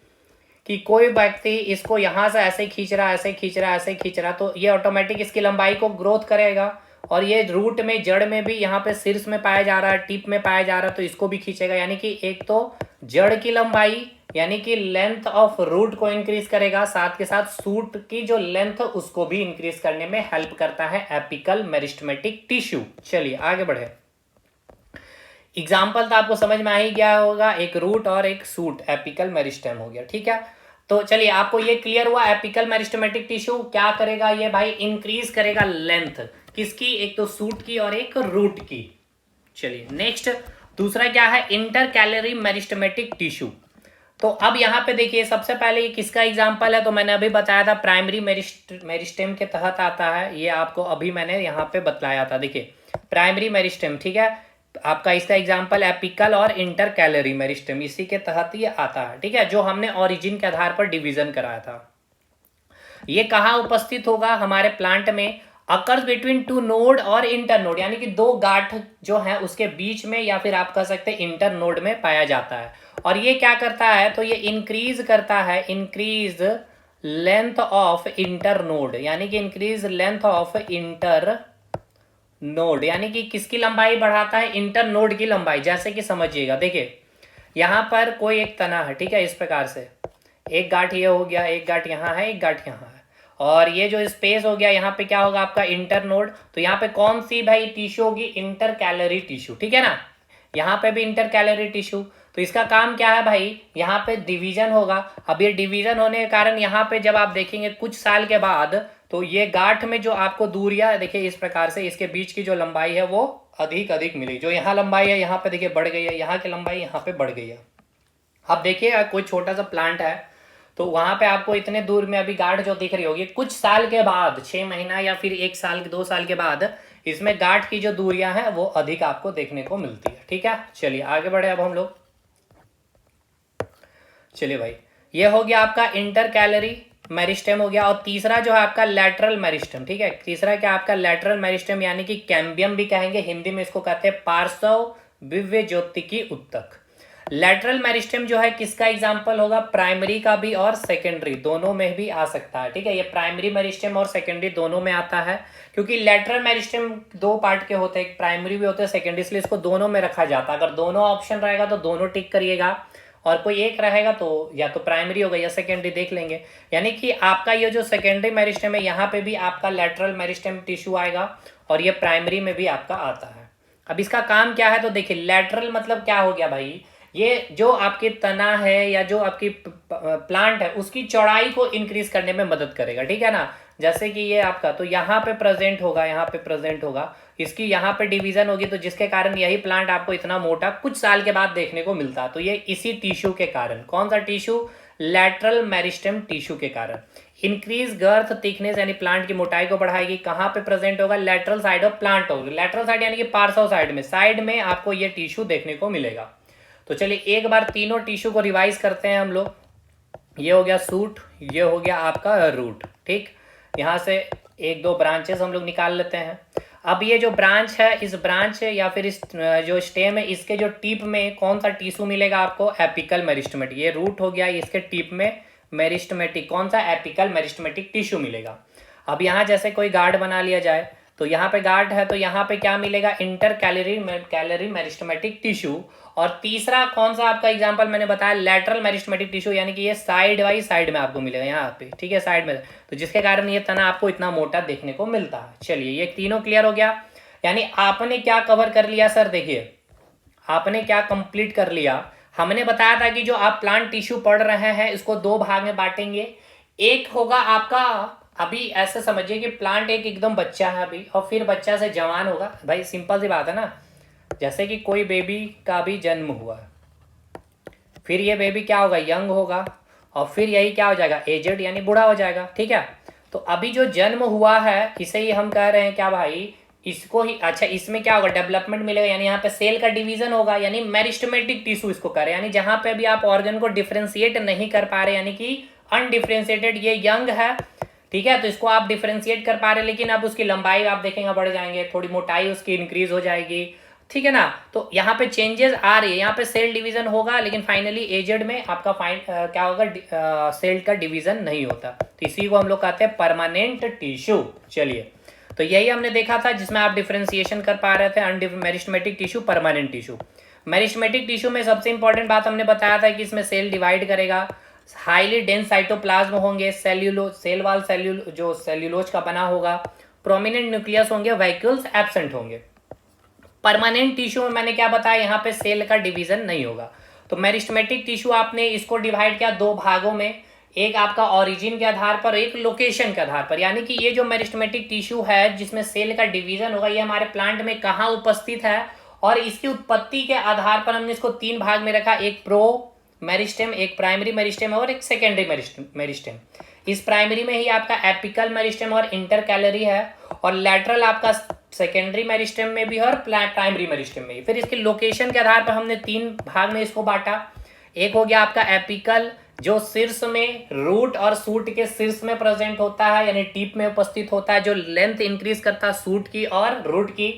कि कोई व्यक्ति इसको यहाँ से ऐसे खींच रहा, ऐसे खींच रहा, ऐसे खींच रहा, तो ये ऑटोमेटिक इसकी लंबाई को ग्रोथ करेगा, और ये रूट में, जड़ में भी, यहाँ पे शीर्ष में पाया जा रहा है, टिप में पाया जा रहा है, तो इसको भी खींचेगा। यानी कि एक तो जड़ की लंबाई यानी कि लेंथ ऑफ रूट को इंक्रीज करेगा, साथ के साथ सूट की जो लेंथ उसको भी इंक्रीज करने में हेल्प करता है एपिकल मेरिस्टेमेटिक टिश्यू। चलिए आगे बढ़े। एग्जाम्पल तो आपको समझ में आ ही गया होगा, एक रूट और एक सूट, एपिकल मेरिस्टेम हो गया, ठीक है। तो चलिए आपको ये क्लियर हुआ, एपिकल मेरिस्टेमेटिक टिश्यू क्या करेगा, ये भाई इंक्रीज करेगा लेंथ किसकी, एक तो सूट की और एक रूट की। चलिए नेक्स्ट, दूसरा क्या है, इंटर कैलरी मेरिस्टेमेटिक टिश्यू। तो अब यहाँ पे देखिए, सबसे पहले ये किसका एग्जांपल है, तो मैंने अभी बताया था प्राइमरी मेरिस्टेम के तहत आता है, ये आपको अभी मैंने यहाँ पे बतलाया था। देखिए प्राइमरी मेरिस्टेम, ठीक है, आपका इसका एग्जांपल एपिकल और इंटर कैलरी मेरिस्टेम, इसी के तहत ये आता है, ठीक है, जो हमने ओरिजिन के आधार पर डिवीजन कराया था। ये कहाँ उपस्थित होगा, हमारे प्लांट में अकर्स बिटवीन टू नोड और इंटर नोड, यानी कि दो गांठ जो है उसके बीच में, या फिर आप कह सकते हैं इंटर नोड में पाया जाता है। और ये क्या करता है, तो ये इंक्रीज करता है, increase length of inter node, यानी कि increase length of inter node, यानी कि किसकी लंबाई बढ़ाता है, इंटर नोड की लंबाई। जैसे कि समझिएगा, देखिए यहाँ पर कोई एक तना है, ठीक है, इस प्रकार से एक गांठ ये हो गया, एक गांठ यहाँ है, एक गांठ यहाँ है, और ये जो स्पेस हो गया यहाँ पे क्या होगा आपका इंटर नोड। तो यहाँ पे कौन सी भाई टिश्यू होगी, इंटर कैलरी टिश्यू, ठीक है ना, यहाँ पे भी इंटर कैलरी टिश्यू। तो इसका काम क्या है भाई, यहाँ पे डिवीजन होगा। अब ये डिवीजन होने के कारण यहाँ पे जब आप देखेंगे कुछ साल के बाद, तो ये गांठ में जो आपको दूरियां देखिए इस प्रकार से, इसके बीच की जो लंबाई है वो अधिक मिली। जो यहाँ लंबाई है यहाँ पे देखिए बढ़ गई है, यहाँ की लंबाई यहाँ पे बढ़ गई है। अब देखिए कोई छोटा सा प्लांट है, तो वहां पे आपको इतने दूर में अभी गांठ जो दिख रही होगी, कुछ साल के बाद, 6 महीना या फिर 1 साल 2 साल के बाद, इसमें गांठ की जो दूरियां हैं वो अधिक आपको देखने को मिलती है, ठीक है। चलिए आगे बढ़े अब हम लोग। चलिए भाई, ये हो गया आपका इंटर कैलरी मेरिस्टेम हो गया, और तीसरा जो है आपका लैटरल मेरिस्टेम, ठीक है। तीसरा क्या आपका लैटरल मेरिस्टेम, यानी कि कैम्बियम भी कहेंगे, हिंदी में इसको कहते हैं पार्श्व दिव्य ज्योति की उत्तक। लेटरल मेरिस्टेम जो है किसका एग्जाम्पल होगा, प्राइमरी का भी और सेकेंडरी दोनों में भी आ सकता है। ठीक है, ये प्राइमरी मेरिस्टेम और सेकेंडरी दोनों में आता है, क्योंकि लेटरल मेरिस्टेम दो पार्ट के होते हैं, एक प्राइमरी भी होते हैं सेकेंडरी, इसलिए इसको दोनों में रखा जाता है। अगर दोनों ऑप्शन रहेगा तो दोनों टिक करिएगा, और कोई एक रहेगा तो या तो प्राइमरी होगा या सेकेंडरी देख लेंगे। यानी कि आपका ये जो सेकेंडरी मेरिस्टेम है यहाँ पे भी आपका लेटरल मेरिस्टेम टिश्यू आएगा, और ये प्राइमरी में भी आपका आता है। अब इसका काम क्या है, तो देखिए लेटरल मतलब क्या हो गया भाई, ये जो आपके तना है या जो आपकी प्लांट है उसकी चौड़ाई को इंक्रीज करने में मदद करेगा। ठीक है ना, जैसे कि ये आपका तो यहाँ पे प्रेजेंट होगा, यहाँ पे प्रेजेंट होगा, इसकी यहाँ पे डिवीजन होगी, तो जिसके कारण यही प्लांट आपको इतना मोटा कुछ साल के बाद देखने को मिलता है। तो ये इसी टिश्यू के कारण, कौन सा टिश्यू, लैटरल मेरिस्टेम टिश्यू के कारण इंक्रीज गर्थ थिकनेस, यानी प्लांट की मोटाई को बढ़ाएगी। कहाँ पे प्रेजेंट होगा, लेटरल साइड ऑफ प्लांट होगी। लेटरल साइड यानी कि पार्श्व साइड में आपको ये टिश्यू देखने को मिलेगा। तो चलिए एक बार तीनों टिश्यू को रिवाइज करते हैं हम लोग। ये हो गया सूट, ये हो गया आपका रूट। ठीक, यहाँ से एक दो ब्रांचेस हम लोग निकाल लेते हैं। अब ये जो ब्रांच है, इस ब्रांच या फिर इस जो स्टेम है, इसके जो टिप में कौन सा टिश्यू मिलेगा आपको, एपिकल मेरिस्टेमेटिक। ये रूट हो गया, इसके टिप में मेरिस्टेमेटिक, कौन सा, एपिकल मेरिस्टेमेटिक टिश्यू मिलेगा। अब यहाँ जैसे कोई गार्ड बना लिया जाए, तो यहाँ पे गार्ड है, तो यहाँ पे क्या मिलेगा, इंटर कैलरी मेरिस्टेमेटिक टिश्यू। और तीसरा कौन सा आपका एग्जांपल मैंने बताया, लेटरल मेरिस्टेमेटिक टिश्यू, यानी कि ये साइड बाई साइड में आपको मिलेगा यहाँ पे। ठीक है, साइड में, तो जिसके कारण ये तना आपको इतना मोटा देखने को मिलता है। चलिए ये तीनों क्लियर हो गया। यानी आपने क्या कवर कर लिया सर, देखिए आपने क्या कंप्लीट कर लिया। हमने बताया था कि जो आप प्लांट टिश्यू पढ़ रहे हैं इसको दो भाग में बांटेंगे। एक होगा आपका, अभी ऐसे समझिए कि प्लांट एक एकदम बच्चा है अभी, और फिर बच्चा से जवान होगा। भाई सिंपल सी बात है ना, जैसे कि कोई बेबी का भी जन्म हुआ, फिर ये बेबी क्या होगा, यंग होगा, और फिर यही क्या हो जाएगा, एजेड यानी बूढ़ा हो जाएगा। ठीक है, तो अभी जो जन्म हुआ है इसे ही हम कह रहे हैं क्या भाई, इसको ही, अच्छा इसमें क्या होगा, डेवलपमेंट मिलेगा, यानी यहाँ पे सेल का डिवीजन होगा, यानी मेरिस्टेमेटिक टिश्यू इसको कह रहे हैं। यानी जहां पे भी आप ऑर्गन को डिफ्रेंशिएट नहीं कर पा रहे, यानी कि अनडिफ्रेंशिएटेड, ये यंग है। ठीक है, तो इसको आप डिफ्रेंशिएट कर पा रहे, लेकिन अब उसकी लंबाई आप देखेंगे बढ़ जाएंगे, थोड़ी मोटाई उसकी इंक्रीज हो जाएगी। ठीक है ना, तो यहाँ पे चेंजेस आ रही है, यहाँ पे सेल डिवीजन होगा, लेकिन फाइनली एजेड में आपका क्या होगा, सेल का डिवीजन नहीं होता। तो इसी को हम लोग कहते हैं परमानेंट टिश्यू। चलिए, तो यही हमने देखा था जिसमें आप डिफ्रेंसिएशन कर पा रहे थे, meristematic tissue, permanent tissue. Meristematic tissue में सबसे इंपॉर्टेंट बात हमने बताया था कि इसमें सेल डिवाइड करेगा, हाईली डेंस साइटोप्लाज्म होंगे, सेल वाल जो सेल्यूलोज का बना होगा, प्रोमिनेंट न्यूक्लियस होंगे, वैक्यूल्स एब्सेंट होंगे। परमानेंट टिश्यू में मैंने क्या बताया, यहाँ पे सेल का डिवीजन नहीं होगा। तो मेरिस्टेमेटिक टिश्यू आपने इसको डिवाइड किया दो भागों में, एक आपका ओरिजिन के आधार पर, एक लोकेशन के आधार पर। यानी कि ये जो मेरिस्टेमेटिक टिश्यू है जिसमें सेल का डिवीजन होगा, ये हमारे प्लांट में कहाँ उपस्थित है, और इसकी उत्पत्ति के आधार पर हमने इसको तीन भाग में रखा, एक प्रो मेरिस्टेम, एक प्राइमरी मेरिस्टेम और एक सेकेंडरी मेरिस्टेम। इस प्राइमरी में ही आपका एपिकल मेरिस्टेम और इंटर कैलरी है, और लेटरल आपका सेकेंडरी मेरिस्टेम में भी है और प्राइमरी मेरिस्टेम में भी। फिर इसके लोकेशन के आधार पर हमने तीन भाग में इसको बांटा। एक हो गया आपका एपिकल, जो शीर्ष में, रूट और सूट के शीर्ष में प्रेजेंट होता है, यानी टिप में उपस्थित होता है, जो लेंथ इंक्रीज करता है सूट की और रूट की।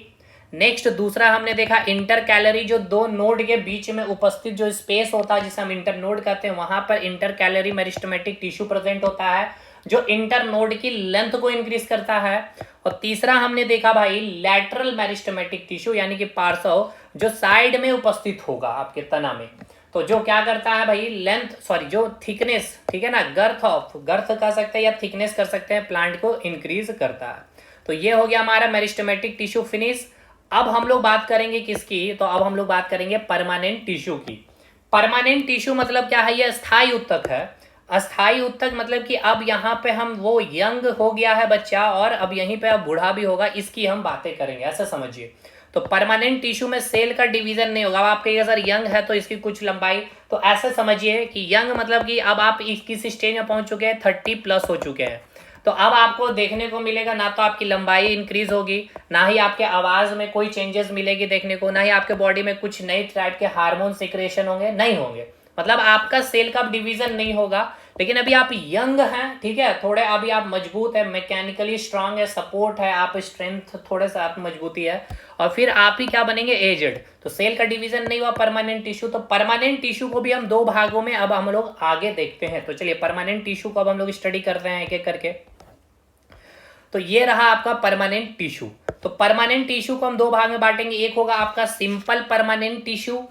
नेक्स्ट दूसरा हमने देखा इंटर कैलरी, जो दो नोड के बीच में उपस्थित जो स्पेस होता है जिसे हम इंटर नोड कहते हैं, वहां पर inter calorie meristematic tissue present होता है, जो इंटर नोड की लेंथ को इंक्रीज करता है। और तीसरा हमने देखा भाई लैटरल मेरिस्टेमेटिक टिश्यू, यानी कि पार्श्व, जो साइड में उपस्थित होगा आपके तना में, तो जो क्या करता है भाई, जो थिकनेस, ठीक है ना, गर्थ कह सकते हैं या थिकनेस कर सकते हैं, प्लांट को इंक्रीज करता है। तो ये हो गया हमारा मेरिस्टेमेटिक टिश्यू फिनिश। अब हम लोग बात करेंगे किसकी, तो अब हम लोग बात करेंगे परमानेंट टिश्यू की। परमानेंट टिश्यू मतलब क्या है, ये अस्थायी उत्तक है। अस्थायी उत्तक मतलब कि अब यहाँ पे हम, वो यंग हो गया है बच्चा और अब यहीं पे अब बूढ़ा भी होगा, इसकी हम बातें करेंगे, ऐसा समझिए। तो परमानेंट टिश्यू में सेल का डिवीजन नहीं होगा। अब आप कहिएगा सर यंग है तो इसकी कुछ लंबाई, तो ऐसे समझिए कि यंग मतलब कि अब आप किस स्टेज में पहुंच चुके हैं, 30+ हो चुके हैं। तो अब आपको देखने को मिलेगा ना तो आपकी लंबाई इंक्रीज होगी, ना ही आपके आवाज में कोई चेंजेस मिलेगी देखने को, ना ही आपके बॉडी में कुछ नए टाइप के हार्मोन सिक्रेशन होंगे, नहीं होंगे। मतलब आपका सेल का डिवीजन नहीं होगा, लेकिन अभी आप यंग हैं, ठीक है, थोड़े अभी आप मजबूत है, मैकेनिकली स्ट्रांग है, सपोर्ट है, आप स्ट्रेंथ थोड़े सा आप मजबूती है, और फिर आप ही क्या बनेंगे, एजेड। तो सेल का डिवीजन नहीं हुआ परमानेंट टिश्यू। तो परमानेंट टिश्यू को भी हम दो भागों में अब हम लोग आगे देखते हैं। तो चलिए परमानेंट टिश्यू को अब हम लोग स्टडी करते हैं एक एक करके। तो ये रहा आपका परमानेंट टिश्यू। तो परमानेंट टिश्यू को हम दो भाग में बांटेंगे, एक होगा आपका सिंपल परमानेंट टिश्यू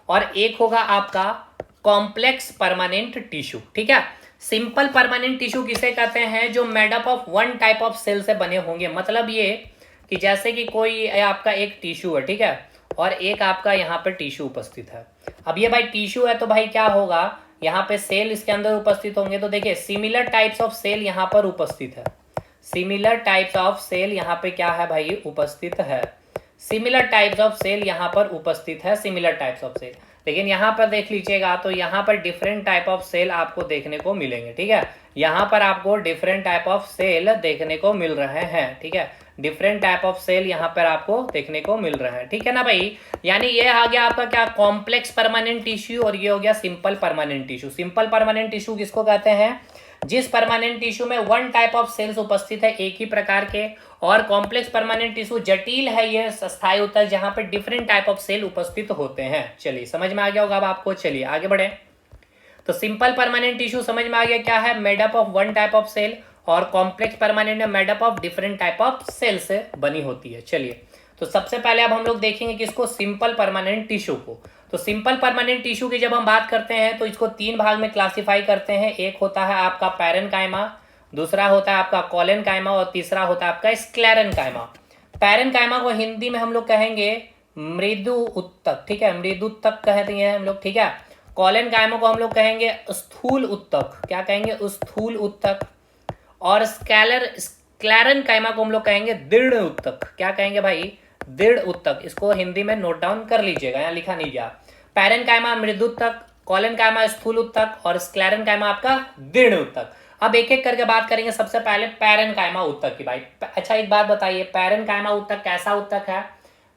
और एक होगा आपका कॉम्प्लेक्स परमानेंट टिश्यू, ठीक है। सिंपल परमानेंट टिश्यू किसे कहते हैं, जो made up of one type of cell से बने होंगे। मतलब ये कि जैसे कि कोई आपका एक टिश्यू है, ठीक है, और एक आपका यहाँ पे टिश्यू उपस्थित है। अब ये भाई टिश्यू है तो भाई क्या होगा, यहाँ पे सेल इसके अंदर उपस्थित होंगे। तो देखिए सिमिलर टाइप्स ऑफ सेल यहाँ पर उपस्थित है, सिमिलर टाइप्स ऑफ सेल यहाँ पे क्या है भाई, उपस्थित है। सिमिलर टाइप्स ऑफ सेल यहाँ पर उपस्थित है, सिमिलर टाइप्स ऑफ सेल। लेकिन यहाँ पर देख लीजिएगा तो यहाँ पर डिफरेंट टाइप ऑफ सेल आपको देखने को मिलेंगे, ठीक है। यहाँ पर आपको डिफरेंट टाइप ऑफ सेल देखने को मिल रहे हैं, ठीक है, डिफरेंट टाइप ऑफ सेल यहाँ पर आपको देखने को मिल रहे हैं, ठीक है ना भाई। यानी ये आ गया आपका क्या, कॉम्प्लेक्स परमानेंट टिश्यू, और ये हो गया simple permanent tissue. Simple permanent tissue किसको कहते हैं, जिस परमानेंट टिश्यू में वन टाइप ऑफ सेल्स उपस्थित है एक ही प्रकार के, और कॉम्प्लेक्स परमानेंट टिश्यू जटिल है, ये स्थायी होता है, जहां पर डिफरेंट टाइप ऑफ सेल उपस्थित होते हैं। चलिए समझ में आ गया होगा अब आपको। चलिए आगे बढ़े। तो सिंपल परमानेंट टिश्यू समझ में आ गया क्या है, made up of one type of cell, और complex permanent made up of different type of cell से बनी होती है। चलिए तो सबसे पहले अब हम लोग देखेंगे किसको, सिंपल परमानेंट टिश्यू को। तो सिंपल परमानेंट टिश्यू की जब हम बात करते हैं तो इसको तीन भाग में क्लासिफाई करते हैं। एक होता है आपका पैरेनकाइमा, दूसरा होता है आपका कॉलेनकाइमा, और तीसरा होता है आपका स्क्लेरेनकाइमा। पैरेनकाइमा को हिंदी में हम लोग कहेंगे मृदु उत्तक, ठीक है, मृदु उत्तक कहते हैं हम लोग, ठीक है। कॉलेनकाइमा को हम लोग कहेंगे स्थूल उत्तक, क्या कहेंगे, स्थूल उत्तक। और स्क्लेरेनकाइमा को हम लोग कहेंगे दृढ़ उत्तक, क्या कहेंगे भाई, दृढ़ उत्तक। इसको हिंदी में नोट डाउन कर लीजिएगा, यहाँ लिखा नहीं गया। पैरेनकाइमा मृदु उत्तक, कॉलेनकाइमा स्थूल उत्तक, और स्क्लेरेनकाइमा आपका दृढ़ उत्तक। अब एक एक करके बात करेंगे। सबसे पहले पैरेनकाइमा उत्तक की भाई। अच्छा एक बात बताइए, पैरेनकाइमा उत्तक कैसा उत्तक है,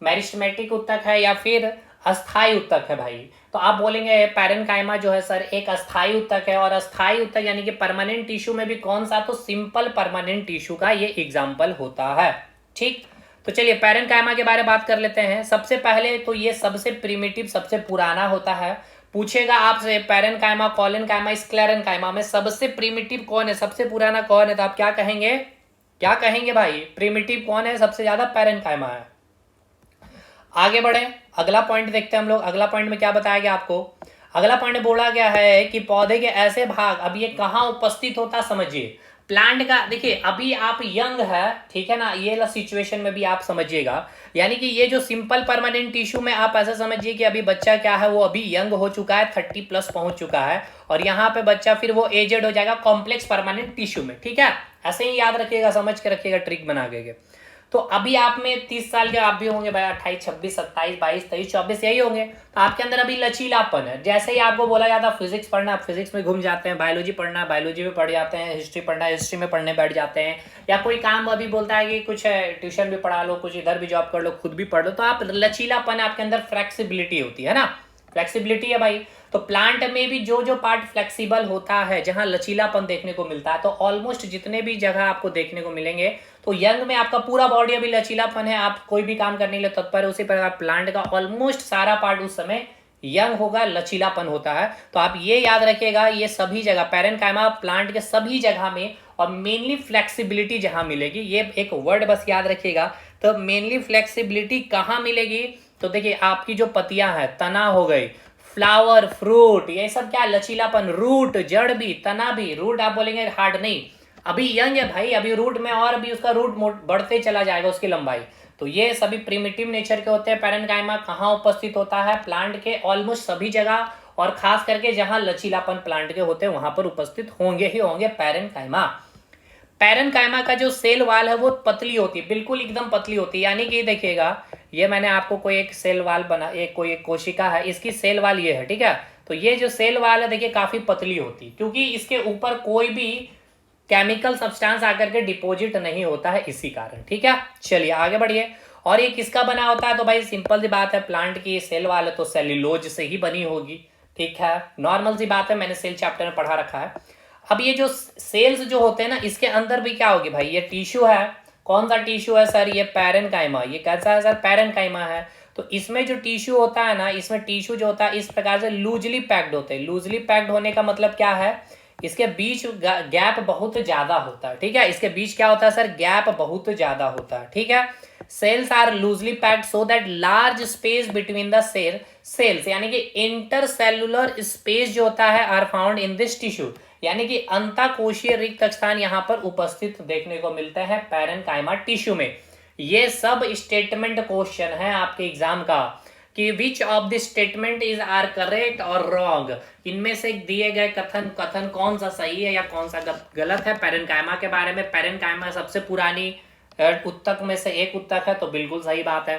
मेरिस्टेमेटिक उत्तक है या फिर अस्थायी उत्तक है भाई। तो आप बोलेंगे पैरेनकाइमा जो है सर एक अस्थायी उत्तक है, और अस्थायी उत्तक यानी कि परमानेंट टिश्यू में भी कौन सा, तो सिंपल परमानेंट टिश्यू का ये एग्जाम्पल होता है, ठीक। तो चलिए पैरेनकाइमा के बारे में बात कर लेते हैं। सबसे पहले तो ये सबसे प्रिमिटिव, सबसे पुराना होता है। पूछेगा आपसे पैरेनकाइमा, कॉलेनकाइमा, स्क्लेरेनकाइमा में सबसे प्रिमिटिव कौन है, सबसे पुराना कौन है, तो आप क्या कहेंगे, क्या कहेंगे भाई, प्रिमिटिव कौन है, सबसे ज्यादा पैरेनकाइमा है। आगे बढ़े, अगला पॉइंट देखते हैं हम लोग। अगला पॉइंट में क्या बताया गया आपको, अगला पॉइंट बोला गया है कि पौधे के ऐसे भाग, अब ये कहाँ उपस्थित होता समझिए, प्लांट का। देखिए अभी आप यंग है, ठीक है ना, ये सिचुएशन में भी आप समझिएगा। यानी कि ये जो सिंपल परमानेंट टिश्यू में आप ऐसा समझिए कि अभी बच्चा क्या है, वो अभी यंग हो चुका है, 30+ पहुंच चुका है, और यहाँ पे बच्चा फिर वो एजेड हो जाएगा कॉम्प्लेक्स परमानेंट टिश्यू में, ठीक है। ऐसे ही याद रखिएगा, समझ के रखिएगा, ट्रिक बना के। तो अभी आप में 30 साल के आप भी होंगे भाई, 28, 26, 27, 22, 23, 24 यही होंगे। तो आपके अंदर अभी लचीलापन है। जैसे ही आपको बोला जाता है फिजिक्स पढ़ना, आप फिजिक्स में घूम जाते हैं, बायोलॉजी पढ़ना, बायोलॉजी में पढ़ जाते हैं, हिस्ट्री पढ़ना, हिस्ट्री में पढ़ने बैठ जाते हैं, या कोई काम अभी बोलता है कि कुछ ट्यूशन भी पढ़ा लो, कुछ इधर भी जॉब कर लो, खुद भी पढ़ लो। तो आप लचीलापन, आपके अंदर फ्लेक्सिबिलिटी होती है ना, फ्लेक्सिबिलिटी है भाई। तो प्लांट में भी जो जो पार्ट फ्लेक्सिबल होता है, जहां लचीलापन देखने को मिलता है, तो ऑलमोस्ट जितने भी जगह आपको देखने को मिलेंगे, तो यंग में आपका पूरा बॉडी अभी लचीलापन है, आप कोई भी काम करने के लिए तत्पर है। उसी प्रकार प्लांट का ऑलमोस्ट सारा पार्ट उस समय यंग होगा, लचीलापन होता है। तो आप ये याद रखिएगा, ये सभी जगह पैरेनकाइमा प्लांट के सभी जगह में, और मेनली फ्लेक्सिबिलिटी जहां मिलेगी, ये एक वर्ड बस याद रखिएगा। तो मेनली फ्लेक्सिबिलिटी कहाँ मिलेगी, तो देखिए आपकी जो पत्तियां हैं, तना हो गई, फ्लावर, फ्रूट, ये सब क्या लचीलापन, रूट, जड़ भी, तना भी। रूट आप बोलेंगे हार्ड नहीं, अभी यंग है भाई, अभी रूट में और भी उसका रूट बढ़ते चला जाएगा उसकी लंबाई। तो ये सभी प्रिमिटिव नेचर के होते हैं। पैरेनकाइमा कहाँ उपस्थित होता है, प्लांट के ऑलमोस्ट सभी जगह, और खास करके जहां लचीलापन प्लांट के होते हैं वहां पर उपस्थित होंगे ही होंगे पैरेनकाइमा। पैरेनकाइमा का जो सेल वाल है वो पतली होती है, बिल्कुल एकदम पतली होती है। यानी कि देखिएगा, ये मैंने आपको कोई एक सेल वाल बना, एक कोई एक कोशिका है, इसकी सेल वाल ये है, ठीक है। तो ये जो सेल वाल है देखिए काफी पतली होती है, क्योंकि इसके ऊपर कोई भी केमिकल सब्सटेंस आकर के डिपॉजिट नहीं होता है, इसी कारण, ठीक है। चलिए आगे बढ़िए। और ये किसका बना होता है, तो भाई सिंपल सी बात है, प्लांट की सेल वाल है तो सेल्यूलोज से ही बनी होगी, ठीक है, नॉर्मल सी बात है, मैंने सेल चैप्टर में पढ़ा रखा है। अब ये जो सेल्स जो होते हैं ना, इसके अंदर भी क्या होगी भाई, ये टिश्यू है। कौन सा टिश्यू है सर, ये पैरेनकाइमा। ये कैसा है सर, पैरेनकाइमा है। तो इसमें जो टिश्यू होता है ना, इसमें टिश्यू जो होता है इस प्रकार से लूजली पैक्ड होते हैं। लूजली पैक्ड होने का मतलब क्या है, इसके बीच गैप बहुत ज्यादा होता है। ठीक है, इसके बीच क्या होता है सर, गैप बहुत ज्यादा होता है। ठीक है, cells are loosely packed so that large space between the cells यानी कि इंटरसेलुलर स्पेस जो होता है are found in this tissue, यानी कि अंतःकोशीय रिक्त स्थान यहाँ पर उपस्थित देखने को मिलते हैं पैरेनकाइमा टिश्यू में। ये सब स्टेटमेंट क्वेश्चन है आपके एग्जाम का कि which of the statement is are correct और रॉन्ग, इनमें से दिए गए कथन कौन सा सही है या कौन सा गलत है पैरेनकाइमा के बारे में। पैरेनकाइमा सबसे पुरानी उत्तक में से एक उत्तक है, तो बिल्कुल सही बात है।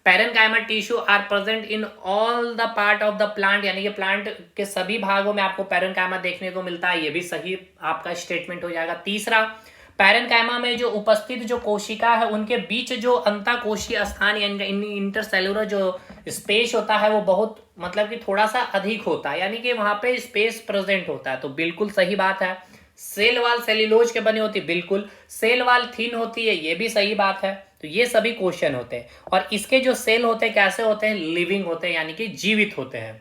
Parenchyma tissue are present in all the part of the plant, यानी कि प्लांट के सभी भागों में आपको पैरेनकाइमा देखने को मिलता है, ये भी सही आपका स्टेटमेंट हो जाएगा। तीसरा, पैरेनकाइमा में जो उपस्थित जो कोशिका है उनके बीच जो अंतःकोशीय स्थान यानी इंटरसेलुलर जो स्पेस होता है वो बहुत मतलब कि थोड़ा सा अधिक होता है, यानी कि वहां पे स्पेस प्रेजेंट होता है, तो बिल्कुल सही बात है। सेल वाल सेल्यूलोज के बनी होती है, बिल्कुल। सेल वाल थिन होती है, ये भी सही बात है। तो ये सभी क्वेश्चन होते हैं। और इसके जो सेल होते हैं कैसे होते हैं, लिविंग होते हैं, यानी कि जीवित होते हैं।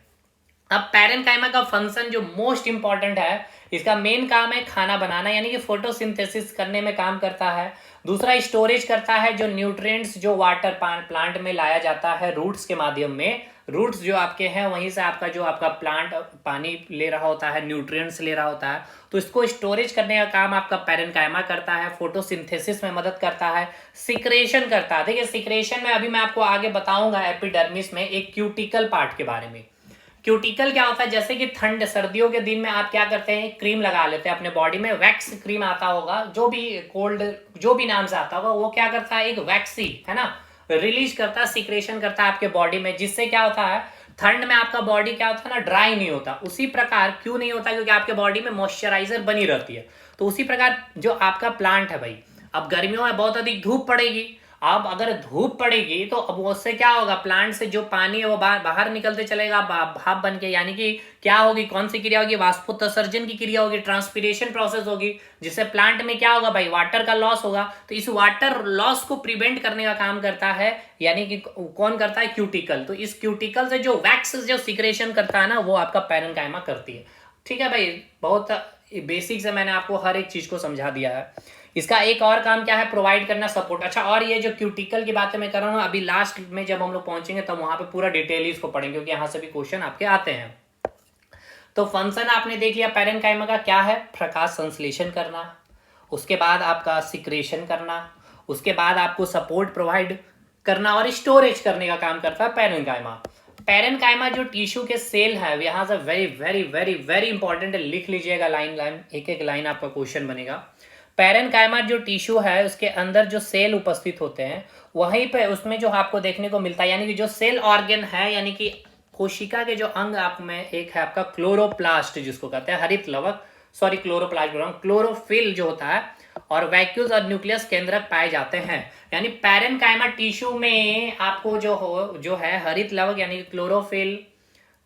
अब पैरेनकाइमा का फंक्शन जो मोस्ट इंपॉर्टेंट है, इसका मेन काम है खाना बनाना, यानी कि फोटोसिंथेसिस करने में काम करता है। दूसरा, स्टोरेज करता है जो न्यूट्रिएंट्स जो वाटर प्लांट में लाया जाता है रूट्स के माध्यम में। रूट्स जो आपके हैं वहीं से आपका प्लांट पानी ले रहा होता है, न्यूट्रिएंट्स ले रहा होता है, तो इसको स्टोरेज करने का काम आपका पैरेनकाइमा करता है। फोटोसिंथेसिस में मदद करता है, सिक्रेशन करता है। देखिए सिक्रेशन में अभी मैं आपको आगे बताऊंगा एपिडर्मिस में एक क्यूटिकल पार्ट के बारे में। क्यूटिकल क्या होता है, जैसे कि ठंड सर्दियों के दिन में आप क्या करते हैं, क्रीम लगा लेते हैं अपने बॉडी में, वैक्स क्रीम आता होगा, जो भी कोल्ड जो भी नाम से आता होगा, वो क्या करता है, एक वैक्सी है ना, रिलीज करता है, सिक्रेशन करता है आपके बॉडी में, जिससे क्या होता है ठंड में आपका बॉडी क्या होता है ना, ड्राई नहीं होता। उसी प्रकार क्यों नहीं होता, क्योंकि आपके बॉडी में मॉइस्चराइजर बनी रहती है। तो उसी प्रकार जो आपका प्लांट है भाई, अब गर्मियों में बहुत अधिक धूप पड़ेगी, अब अगर धूप पड़ेगी तो अब उससे क्या होगा, प्लांट से जो पानी है वो बाहर निकलते चलेगा भाप बन के, यानी कि क्या होगी, कौन सी क्रिया होगी, वाष्पोत्सर्जन की क्रिया होगी, ट्रांसपिरेशन प्रोसेस होगी, जिससे प्लांट में क्या होगा भाई, वाटर का लॉस होगा। तो इस वाटर लॉस को प्रिवेंट करने का काम करता है, यानी कि कौन करता है, क्यूटिकल। तो इस क्यूटिकल से जो वैक्स जो सिक्रेशन करता है ना, वो आपका पैरेनकाइमा करती है। ठीक है भाई, बहुत बेसिक से मैंने आपको हर एक चीज को समझा दिया है। इसका एक और काम क्या है, प्रोवाइड करना सपोर्ट। अच्छा, और ये जो क्यूटिकल की बातें मैं कर रहा हूँ, अभी लास्ट में जब हम लोग पहुंचेंगे तब वहां पे पूरा डिटेल इसको पढ़ेंगे, क्योंकि यहाँ से भी क्वेश्चन आपके आते हैं। तो फंक्शन आपने देख लिया पैरेनकाइमा का क्या है, प्रकाश संश्लेषण करना, उसके बाद आपका सिक्रेशन करना, उसके बाद आपको सपोर्ट प्रोवाइड करना और स्टोरेज करने का काम करता है पैरेनकाइमा। पैरेनकाइमा जो टिश्यू के सेल है, यहाँ से very very very very important है, लिख लीजिएगा लाइन लाइन, एक एक लाइन आपका क्वेश्चन बनेगा। पैरेनकाइमा जो टिश्यू है उसके अंदर जो सेल उपस्थित होते हैं, वहीं पे उसमें जो आपको देखने को मिलता है, यानी कि जो सेल ऑर्गन है, यानी कि कोशिका के जो अंग आप में एक है आपका क्लोरोप्लास्ट, जिसको कहते हैं हरित लवक, सॉरी क्लोरोप्लास्ट बोल रहा हूँ, क्लोरोफिल जो होता है, और वैक्यूल्स और न्यूक्लियस केंद्रक पाए जाते हैं। यानी पैरेनकाइमा टिश्यू में आपको जो है हरित लवक यानी क्लोरोफिल,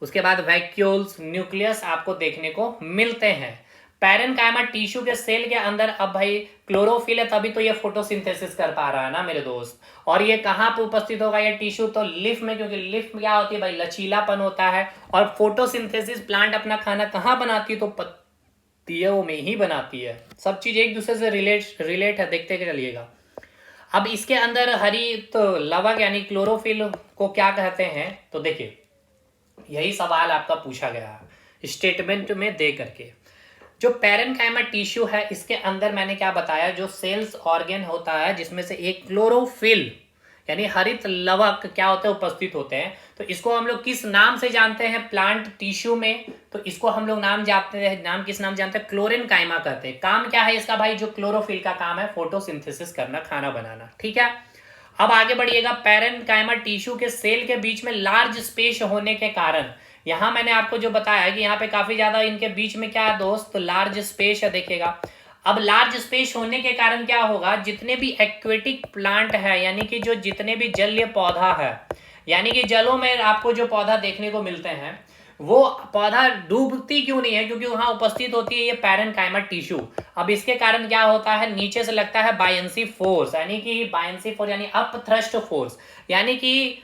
उसके बाद वैक्यूल्स, न्यूक्लियस आपको देखने को मिलते हैं। पैरेनकाइमा टिश्यू के सेल के अंदर अब भाई क्लोरोफिल है, तभी तो ये फोटोसिंथेसिस कर पा रहा है ना मेरे दोस्त। और ये कहाँ पे उपस्थित होगा ये टिश्यू, तो लिफ में, क्योंकि लिफ में क्या होती है भाई, लचीलापन होता है। और फोटोसिंथेसिस प्लांट अपना खाना कहाँ बनाती है, तो पत्तियों में ही बनाती है। सब चीज एक दूसरे से रिलेट है, देखते चलिएगा। अब इसके अंदर हरित लवक यानी क्लोरोफिल को क्या कहते हैं, तो देखिए यही सवाल आपका पूछा गया है स्टेटमेंट में दे करके। जो पैरेनकाइमा टिश्यू है इसके अंदर मैंने क्या बताया, जो सेल्स ऑर्गन होता है जिसमें से एक क्लोरोफिल यानी हरित लवक क्या होते हैं, उपस्थित होते हैं। तो इसको हम लोग किस नाम से जानते हैं प्लांट टिश्यू में, तो इसको हम लोग नाम किस नाम जानते हैं, क्लोरेनकाइमा कहते हैं। काम क्या है इसका भाई, जो क्लोरोफिल का काम है फोटोसिंथेसिस करना, खाना बनाना। ठीक है, अब आगे बढ़िएगा। पैरेनकाइमा टिश्यू के सेल के बीच में लार्ज स्पेस होने के कारण, यहां मैंने आपको जो बताया कि यहाँ पे काफी ज्यादा इनके बीच में क्या है दोस्त, तो लार्ज स्पेस है, देखिएगा। अब लार्ज स्पेस होने के कारण क्या होगा, जितने भी एक्वेटिक प्लांट है, यानी कि जो जितने भी जलीय पौधा है, यानी कि जलों में आपको जो पौधा देखने को मिलते हैं, वो पौधा डूबती क्यों नहीं है? क्योंकि वहां उपस्थित होती है ये पैरेनकाइमा टिश्यू। अब इसके कारण क्या होता है, नीचे से लगता है बायंसी फोर्स, यानी कि बायंसी फोर्स यानी अप थ्रस्ट फोर्स, यानी कि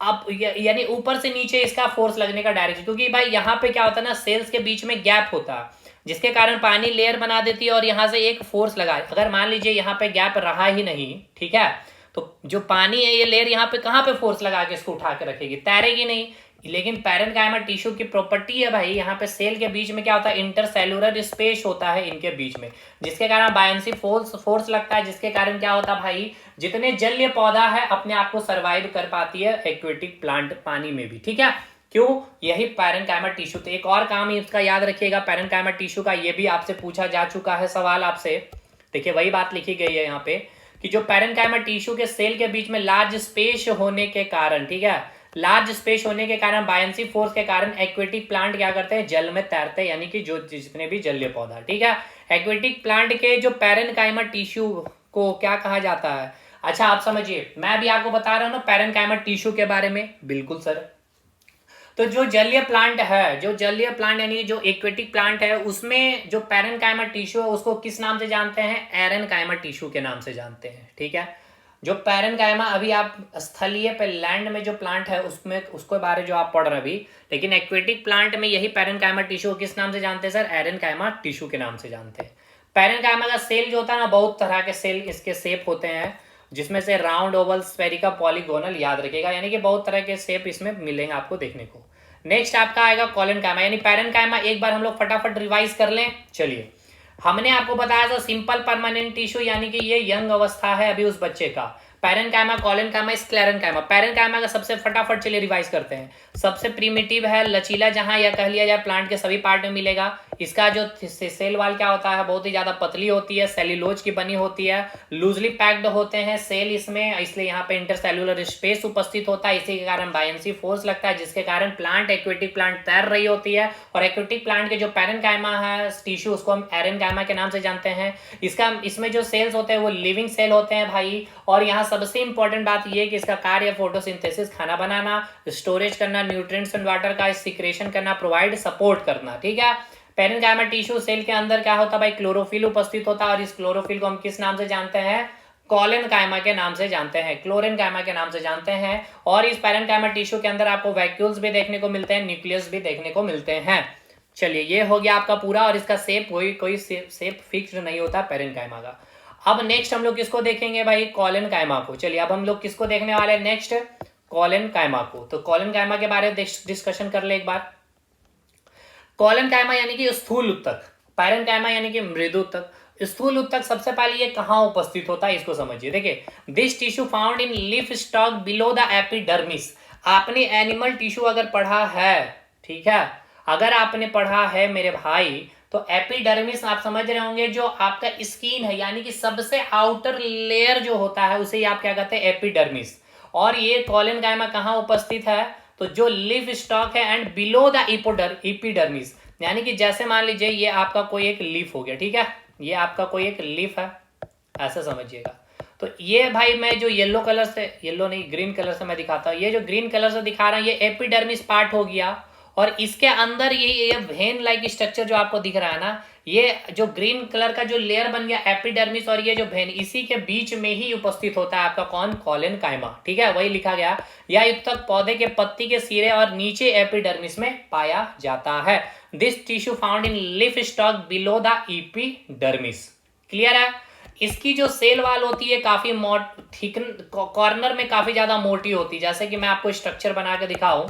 अब यानी ऊपर से नीचे इसका फोर्स लगने का डायरेक्शन। क्योंकि भाई यहाँ पे क्या होता है ना, सेल्स के बीच में गैप होता है, जिसके कारण पानी लेयर बना देती है और यहाँ से एक फोर्स लगा। अगर मान लीजिए यहाँ पे गैप रहा ही नहीं, ठीक है, तो जो पानी है ये लेयर यहाँ पे कहाँ पे फोर्स लगा के इसको उठा के रखेगी? तैरेगी नहीं। लेकिन पैरेनकाइमा टिश्यू की प्रॉपर्टी है भाई, यहाँ पे सेल के बीच में क्या होता है, इंटरसेलुलर स्पेस होता है इनके बीच में, जिसके कारण बायंसी फोर्स लगता है, जिसके कारण क्या होता है भाई, जितने जलीय पौधा है अपने आप को सर्वाइव कर पाती है एक्वेटिक प्लांट पानी में भी, ठीक है। क्यों? यही पैरेनकाइमा टिश्यू। तो एक और काम इसका याद रखिएगा पैरेनकाइमा टिश्यू का, ये भी आपसे पूछा जा चुका है सवाल आपसे। देखिए वही बात लिखी गई है यहाँ पे कि जो पैरेनकाइमा टिश्यू के सेल के बीच में लार्ज स्पेस होने के कारण, ठीक है, लार्ज स्पेस होने के कारण बायंसी फोर्स के कारण एक्वेटिक प्लांट क्या करते हैं, जल में तैरते हैं, यानी कि जो जितने भी जलीय पौधा, ठीक है। एक्वेटिक प्लांट के जो पैरेनकाइमा टिश्यू को क्या कहा जाता है? अच्छा आप समझिए, मैं भी आपको बता रहा हूं ना पैरेनकाइमा टिश्यू के बारे में। बिल्कुल सर। तो जो जलीय प्लांट है, जो जलीय प्लांट यानी जो एक्वेटिक प्लांट है, उसमें जो पैरेनकाइमा टिश्यू है उसको किस नाम से जानते हैं? एरेनकाइमा टिश्यू के नाम से जानते हैं, ठीक है। जो पैरेनकाइमा अभी आप स्थलीय पे लैंड में जो प्लांट है उसमें उसके बारे जो आप पढ़ रहे अभी, लेकिन एक्वेटिक प्लांट में यही पैरेनकाइमा टिश्यू किस नाम से जानते हैं सर? एरेनकाइमा टिश्यू के नाम से जानते हैं। पैरेनकाइमा का सेल जो होता है ना, बहुत तरह के सेल इसके शेप होते हैं, जिसमें से राउंड, ओवल, स्फेरिकल, पॉलीगोनल, याद रखिएगा, यानी कि बहुत तरह के शेप इसमें मिलेंगे आपको देखने को। नेक्स्ट आपका आएगा कॉलेनकाइमा यानी पैरेनकाइमा। एक बार हम लोग फटाफट रिवाइज कर लें। चलिए, हमने आपको बताया था सिंपल परमानेंट टिश्यू, यानी कि ये यंग अवस्था है अभी उस बच्चे का। Parenchyma, collenchyma, sclerenchyma. पैरेनकाइमा का सबसे फटाफट चलिए रिवाइज करते हैं। सबसे प्रीमिटिव है, लचीला, जहां या कह लिया जाए प्लांट के सभी पार्ट में मिलेगा। इसका जो सेल वाल क्या होता है, बहुत ही ज्यादा पतली होती है, सेल्यूलोज की बनी होती है, लूजली पैक्ड होते हैं सेल इसमें, इसलिए यहाँ पे इंटरसेल्यूलर स्पेस उपस्थित होता है, इसी के कारण बायंसी फोर्स लगता है, जिसके कारण प्लांट, एक्वेटिक प्लांट तैर रही होती है। और एक्वेटिक प्लांट के जो पैरेनकाइमा है टिश्यू, उसको हम एरेनकाइमा के नाम से जानते हैं। इसमें जो सेल्स होते हैं वो लिविंग सेल होते हैं भाई। और यहाँ सबसे इंपॉर्टेंट बात ये कि इसका कार्य फोटोसिंथेसिस, खाना बनाना, स्टोरेज करना, न्यूट्रिएंट्स एंड वाटर का सिक्रेशन करना, प्रोवाइड सपोर्ट करना, ठीक है। पैरेनकाइमा टिश्यू सेल के अंदर क्या होता है भाई, क्लोरोफिल उपस्थित होता है, और इस क्लोरोफिल को हम किस नाम से जानते हैं? कॉलेनकाइमा के नाम से जानते हैं, क्लोरेनकाइमा के नाम से जानते हैं। और इस पैरेनकाइमा टिश्यू के अंदर आपको वैक्यूल्स भी देखने को मिलते हैं, न्यूक्लियस भी देखने को मिलते हैं। चलिए, ये हो गया आपका पूरा। और इसका शेप कोई शेप फिक्स नहीं होता पैरेनकाइमा का। अब नेक्स्ट हम लोग किसको देखेंगे भाई? कॉलेनकाइमा को। चलिए, अब हम लोग किसको देखने वाले हैं नेक्स्ट? कॉलेनकाइमा को। तो कॉलेनकाइमा के बारे में डिस्कशन कर ले एक बार। कॉलेनकाइमा यानी कि स्थूल उत्तक, पैरेनकाइमा यानी कि मृदु उत्तक। स्थूल उत्तक सबसे पहले ये कहाँ उपस्थित होता है इसको समझिए। देखिए, this tissue found in leaf stock below the epidermis. आपने एनिमल टिश्यू अगर पढ़ा है, ठीक है, अगर आपने पढ़ा है मेरे भाई, तो एपिडर्मिस आप समझ रहे होंगे, जो आपका स्किन है, यानी कि सबसे आउटर लेयर जो होता है उसे आप क्या कहते हैं? एपिडर्मिस। और ये कॉलेनकाइमा कहाँ उपस्थित है? तो जो लीफ स्टॉक है एंड बिलो द एपिडर्मिस, यानी कि जैसे मान लीजिए ये आपका कोई एक लीफ हो गया, ठीक है, ये आपका कोई एक लीफ है, ऐसा समझिएगा। तो ये भाई मैं जो येलो कलर से, येलो नहीं ग्रीन कलर से मैं दिखाता हूँ, ये जो ग्रीन कलर से दिखा रहा हूँ ये एपिडर्मिस पार्ट हो गया। और इसके अंदर ये वेन लाइक स्ट्रक्चर जो आपको दिख रहा है ना, ये जो ग्रीन कलर का जो लेयर बन गया एपिडर्मिस, और ये जो वेन, इसी के बीच में ही उपस्थित होता है आपका कौन? कॉलेनकाइमा, ठीक है, वही लिखा गया। यह उत्तक पौधे के पत्ती के सिरे और नीचे एपिडर्मिस में पाया जाता है। This tissue found in leaf stock below the epidermis. Clear है? इसकी जो सेल वाल होती है काफी ठीक, कॉर्नर में काफी ज्यादा मोटी होती है। जैसे कि मैं आपको स्ट्रक्चर बना के दिखाऊं,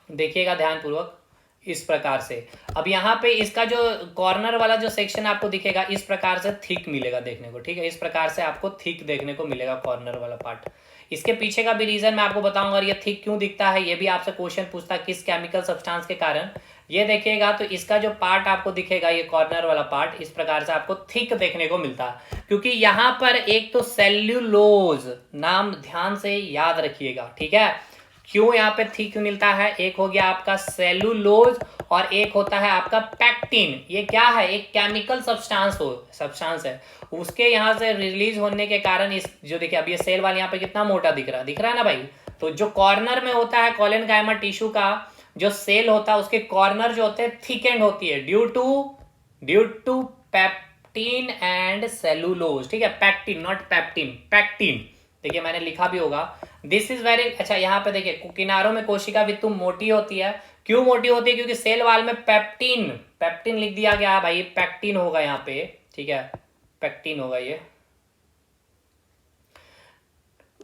देखिएगा ध्यानपूर्वक, इस प्रकार से। अब यहाँ पे इसका जो कॉर्नर वाला जो सेक्शन आपको दिखेगा इस प्रकार से थिक मिलेगा देखने को, ठीक है, इस प्रकार से आपको थिक देखने को मिलेगा कॉर्नर वाला पार्ट। इसके पीछे का भी रीजन मैं आपको बताऊंगा, और ये थिक क्यों दिखता है ये भी आपसे क्वेश्चन पूछता है, किस केमिकल सब्सटेंस के कारण। ये देखिएगा तो इसका जो पार्ट आपको दिखेगा, ये कॉर्नर वाला पार्ट इस प्रकार से आपको थिक देखने को मिलता है, क्योंकि यहाँ पर एक तो सेल्यूलोज नाम ध्यान से याद रखिएगा, ठीक है। क्यों यहाँ पे थिक मिलता है? एक हो गया आपका सेलुलोज और एक होता है आपका पैक्टिन। ये क्या है? एक केमिकल सब्सटेंस है, उसके यहाँ से रिलीज होने के कारण इस जो देखिए अब ये सेल वाल यहाँ पे कितना मोटा दिख रहा है ना भाई। तो जो कॉर्नर में होता है कॉलेनकाइमा टिश्यू का, जो सेल होता है उसके कॉर्नर जो होते हैं थिक एंड होती है ड्यू टू पैप्टीन एंड सेलुलोज, ठीक है, पैक्टिन नॉट पैप्टीन, पैक्टिन। देखिए मैंने लिखा भी होगा, दिस इज वेरी अच्छा। यहाँ पे देखिए किनारों में कोशिका वित्तु मोटी होती है। क्यों मोटी होती है? क्योंकि सेल वाल में पैप्टीन, पैप्टीन लिख दिया गया भाई, पैक्टिन होगा यहाँ पे, ठीक है, पैक्टिन होगा ये।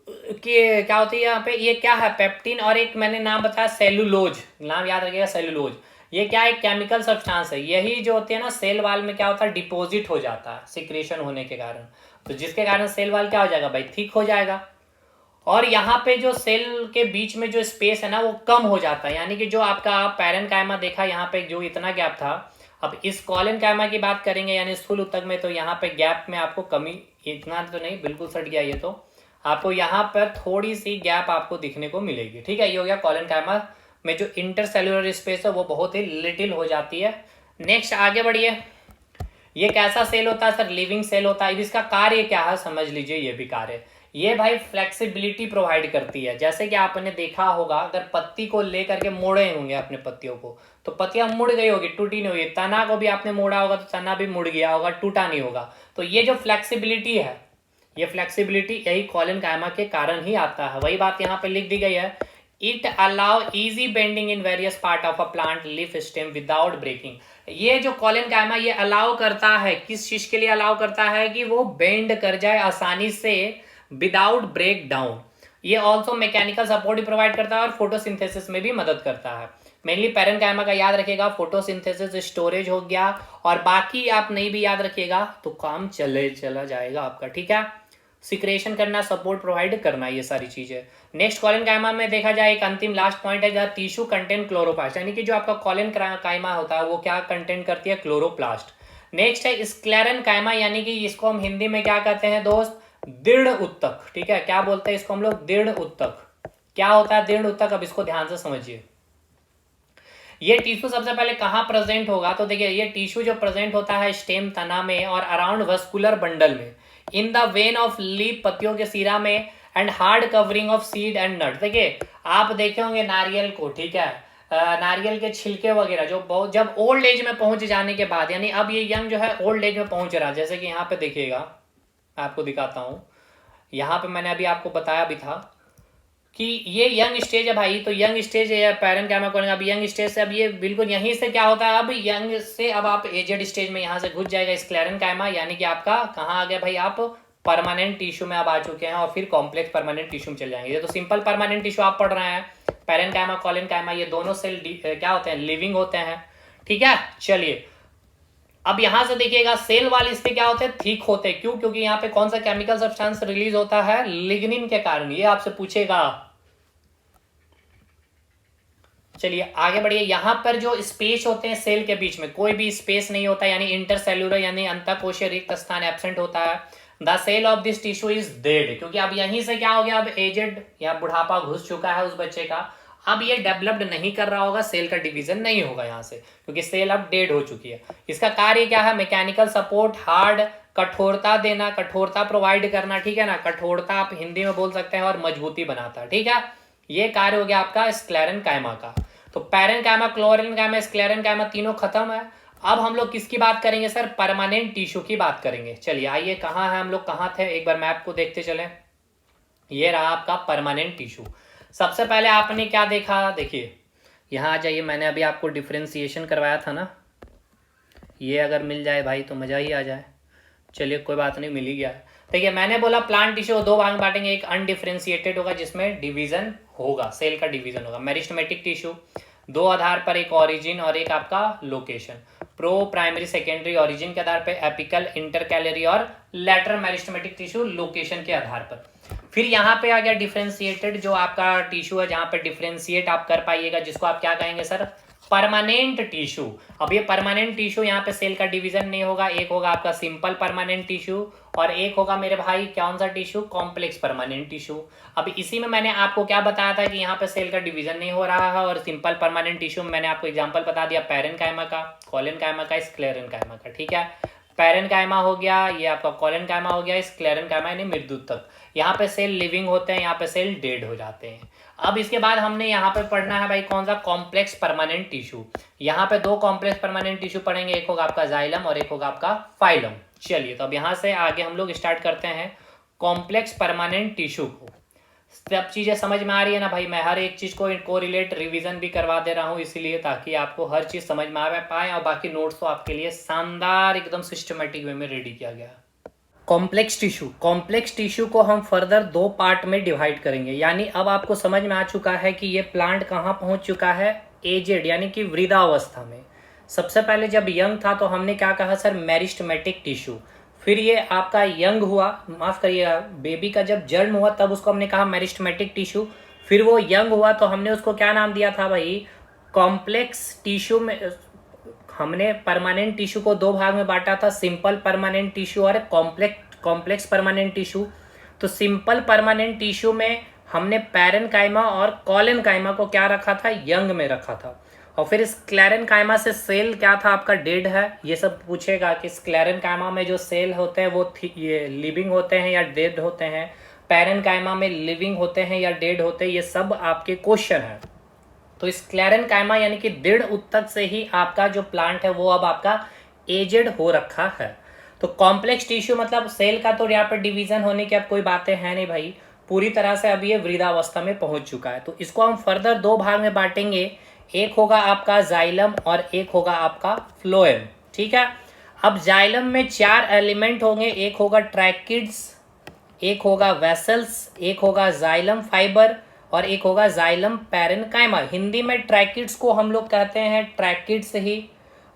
कि क्या होती है यहाँ पे, ये क्या है, पेप्टिन, और एक मैंने नाम बताया सेलुलोज, नाम याद रखिएगा सेलुलोज। ये क्या है, केमिकल सब्सटेंस है। यही जो होती है ना सेल वाल में क्या होता है, डिपॉजिट हो जाता है सिक्रेशन होने के कारण, तो जिसके कारण सेल वाल क्या हो जाएगा भाई, थिक हो जाएगा। और यहाँ पे जो सेल के बीच में जो स्पेस है ना वो कम हो जाता है, यानी कि जो आपका पैरेन्काइमा देखा यहाँ पे जो इतना गैप था, अब इस कॉलेनकाइमा की बात करेंगे यानी स्थूल ऊतक में, तो यहाँ पे गैप में आपको कमी, इतना तो नहीं, बिल्कुल सट गया ये, तो आपको यहाँ पर थोड़ी सी गैप आपको दिखने को मिलेगी, ठीक है। ये हो गया कॉलेनकाइमा में जो इंटरसेल्युलर स्पेस है वो बहुत ही लिटिल हो जाती है। नेक्स्ट आगे बढ़िए, ये कैसा सेल होता है सर, लिविंग सेल होता है। इसका कार्य क्या है समझ लीजिए, ये भी कार्य, ये भाई फ्लेक्सिबिलिटी प्रोवाइड करती है। जैसे कि आपने देखा होगा, अगर पत्ती को लेकर के मोड़े होंगे अपने पत्तियों को, तो पत्तियां मुड़ गई होगी, टूटी नहीं हुई। तना को भी आपने मोड़ा होगा तो तना भी मुड़ गया होगा, टूटा नहीं होगा। तो ये जो फ्लेक्सिबिलिटी है, ये फ्लेक्सिबिलिटी यही कॉलेनकाइमा के कारण ही आता है। वही बात यहाँ पे लिख दी गई है, it allow easy bending in various part of a plant leaf stem without breaking. ये जो कॉलेनकाइमा ये अलाउ करता है, किस चीज के लिए अलाउ करता है, कि वो बेंड कर जाए आसानी से विदाउट ब्रेक डाउन। ये ऑल्सो मैकेनिकल सपोर्ट भी प्रोवाइड करता है और फोटोसिंथेसिस में भी मदद करता है। मेनली पैरेन्काइमा का याद रखिएगा, फोटोसिंथेसिस, स्टोरेज हो गया, और बाकी आप नहीं भी याद रखिएगा तो काम चला जाएगा आपका, ठीक है। सिक्रेशन करना, सपोर्ट प्रोवाइड करना, ये सारी चीजें। नेक्स्ट कॉलेनकाइमा में देखा जाए एक अंतिम लास्ट पॉइंट है, जहाँ टिश्यू कंटेंट क्लोरोप्लास्ट, यानी कि जो आपका कॉलेनकाइमा होता है वो क्या कंटेंट करती है, क्लोरोप्लास्ट। नेक्स्ट है स्क्लेरेनकाइमा, यानी कि इसको हम हिंदी में क्या कहते हैं दोस्त, दृढ़ उत्तक, ठीक है। क्या बोलते हैं इसको हम लोग, दृढ़ उत्तक। क्या होता है दृढ़ उत्तक, अब इसको ध्यान से समझिए। ये टिश्यू सबसे पहले कहाँ प्रेजेंट होगा, तो देखिए ये टिश्यू जो प्रेजेंट होता है स्टेम तना में और अराउंड वस्कुलर बंडल में, in the vein of leaf, पत्तियों के सिरा में, and hard covering of seed and nut. देखिए आप देखे होंगे नारियल को, ठीक है, नारियल के छिलके वगैरह जो बहुत, जब ओल्ड एज में पहुंच जाने के बाद, यानी अब ये यंग जो है ओल्ड एज में पहुंच रहा है, जैसे कि यहाँ पे देखिएगा, आपको दिखाता हूँ, यहाँ पे मैंने अभी आपको बताया भी था कि ये यंग स्टेज है भाई। तो यंग स्टेज है पैरेन्काइमा करेंगे, अब यंग स्टेज से अब ये बिल्कुल यहीं से क्या होता है, अब यंग से अब आप एजेड स्टेज में यहाँ से घुस जाएगा स्क्लेरेनकाइमा, यानी कि आपका कहाँ आ गया भाई, आप परमानेंट टिश्यू में आप आ चुके हैं, और फिर कॉम्प्लेक्स परमानेंट टिश्यू में चल जाएंगे। ये तो सिंपल परमानेंट टिश्यू आप पढ़ रहे हैं, पैरेन्काइमा कॉलेनकाइमा, ये दोनों सेल क्या होते हैं, लिविंग होते हैं, ठीक है। चलिए अब यहां से देखिएगा, सेल वाल इसके क्या होते हैं, थिक होते हैं। क्यों? क्योंकि यहाँ पे कौन सा केमिकल सब्सटेंस रिलीज होता है, लिग्निन के कारण। ये आपसे पूछेगा। चलिए आगे बढ़िए, यहां पर जो स्पेस होते हैं सेल के बीच में कोई भी स्पेस नहीं होता, यानी इंटरसेल्यूलर यानी अंतःकोशीय रिक्त स्थान एब्सेंट होता है। The cell of this tissue is dead, क्योंकि अब यहीं से क्या हो गया, अब एजेड या बुढ़ापा घुस चुका है उस बच्चे का, अब ये डेवलप्ड नहीं कर रहा होगा, सेल का डिवीजन नहीं होगा यहाँ से, क्योंकि सेल अब डेड हो चुकी है। इसका कार्य क्या है, मैकेनिकल सपोर्ट, हार्ड, कठोरता देना, कठोरता प्रोवाइड करना, ठीक है ना, कठोरता आप हिंदी में बोल सकते हैं, और मजबूती बनाता है, ठीक है। ये कार्य हो गया आपका स्क्लेरेनकाइमा का। तो पैरेन्काइमा, क्लोरेनकाइमा, स्क्लेरेनकाइमा तीनों खत्म है। अब हम लोग किसकी बात करेंगे सर, परमानेंट टिश्यू की बात करेंगे। चलिए आइए, कहाँ है हम लोग, कहाँ थे, एक बार मैप को देखते चले। ये रहा आपका परमानेंट टिश्यू। सबसे पहले आपने क्या देखा, देखिए यहाँ आ जाइए, मैंने अभी आपको डिफ्रेंसिएशन करवाया था ना, ये अगर मिल जाए भाई तो मज़ा ही आ जाए। चलिए कोई बात नहीं, मिल ही गया। देखिए मैंने बोला प्लांट टिश्यू दो भाग में बांटेंगे, एक अनडिफ्रेंशिएटेड होगा जिसमें डिवीजन होगा, सेल का डिवीजन होगा, मेरिस्टेमेटिक टिश्यू दो आधार पर, एक ओरिजिन और एक आपका location, pro primary secondary origin के आधार पर, एपिकल, इंटरकैलरी और लेटरल मेरिस्टेमेटिक टिश्यू लोकेशन के आधार पर। फिर यहाँ पे आ गया डिफ्रेंशिएटेड, जो आपका टिश्यू है जहाँ पे डिफ्रेंशिएट आप कर पाइएगा, जिसको आप क्या कहेंगे सर, परमानेंट टिश्यू। अब ये परमानेंट टिश्यू यहाँ पे सेल का डिवीजन नहीं होगा, एक होगा आपका सिंपल परमानेंट टिश्यू और एक होगा मेरे भाई कौन सा टिश्यू, कॉम्प्लेक्स परमानेंट टिश्यू। अब इसी में मैंने आपको क्या बताया था कि यहाँ पे सेल का डिवीजन नहीं हो रहा है, और सिंपल परमानेंट टिश्यू में मैंने आपको एग्जाम्पल बता दिया, पैरेन्काइमा का, कॉलेनकाइमा का, स्क्लेरेनकाइमा का, ठीक है। पैरेन्काइमा हो गया, ये आपका कॉलेनकाइमा हो गया, स्क्लेरेनकाइमा यानी मृदुतक। यहाँ पे सेल लिविंग होते हैं, यहाँ पे सेल डेड हो जाते हैं। अब इसके बाद हमने यहाँ पे पढ़ना है भाई कौन सा, कॉम्प्लेक्स परमानेंट टिश्यू। यहाँ पे दो कॉम्प्लेक्स परमानेंट टिश्यू पढ़ेंगे, एक होगा आपका जाइलम और एक होगा आपका फाइलम। चलिए तो अब यहाँ से आगे हम लोग स्टार्ट करते हैं कॉम्प्लेक्स परमानेंट टिश्यू को। सब चीज़ें समझ में आ रही है ना भाई, मैं हर एक चीज़ को कोरिलेट रिवीजन भी करवा दे रहा हूँ इसीलिए, ताकि आपको हर चीज़ समझ में आ पाए। और बाकी नोट्स तो आपके लिए शानदार एकदम सिस्टमेटिक वे में रेडी किया गया। कॉम्प्लेक्स टिश्यू को हम फर्दर दो पार्ट में डिवाइड करेंगे, यानी अब आपको समझ में आ चुका है कि ये प्लांट कहाँ पहुँच चुका है, एजेड यानी कि वृद्धावस्था में। सबसे पहले जब यंग था तो हमने क्या कहा सर, मेरिस्टेमेटिक टिश्यू। फिर ये आपका यंग हुआ, माफ करिएगा, बेबी का जब जन्म हुआ तब उसको हमने कहा मेरिस्टेमेटिक टिश्यू। फिर वो यंग हुआ तो हमने उसको क्या नाम दिया था भाई, कॉम्प्लेक्स टिश्यू में। हमने परमानेंट टिश्यू को दो भाग में बांटा था, सिंपल परमानेंट टिश्यू और कॉम्प्लेक्स परमानेंट टिश्यू। तो सिंपल परमानेंट टिश्यू में हमने पैरेनकाइमा और कॉलेनकाइमा को क्या रखा था, यंग में रखा था। और फिर स्क्लेरेनकाइमा से सेल क्या था आपका, डेड है। ये सब पूछेगा कि स्क्लेरेनकाइमा में जो सेल होते हैं वो ये लिविंग होते हैं या डेड होते हैं, पैरेनकाइमा में लिविंग होते हैं या डेड होते हैं, ये सब आपके क्वेश्चन है। तो स्क्लेरेनकाइमा यानी कि 1.5 उत्तक से ही आपका जो प्लांट है वो अब आपका एजेड हो रखा है। तो कॉम्प्लेक्स टिश्यू मतलब सेल का तो यहाँ पर डिवीजन होने की अब कोई बातें हैं नहीं भाई, पूरी तरह से अब ये वृद्धावस्था में पहुंच चुका है। तो इसको हम फर्दर दो भाग में बांटेंगे, एक होगा आपका जाइलम और एक होगा आपका फ्लोएम। ठीक है, अब जाइलम में 4 एलिमेंट होंगे, एक होगा ट्रैकिड्स, एक होगा वेसल्स, एक होगा जाइलम फाइबर और एक होगा जाइलम पैरेनकाइमा। हिंदी में ट्रैकिड्स को हम लोग कहते हैं ट्रैकिड्स ही,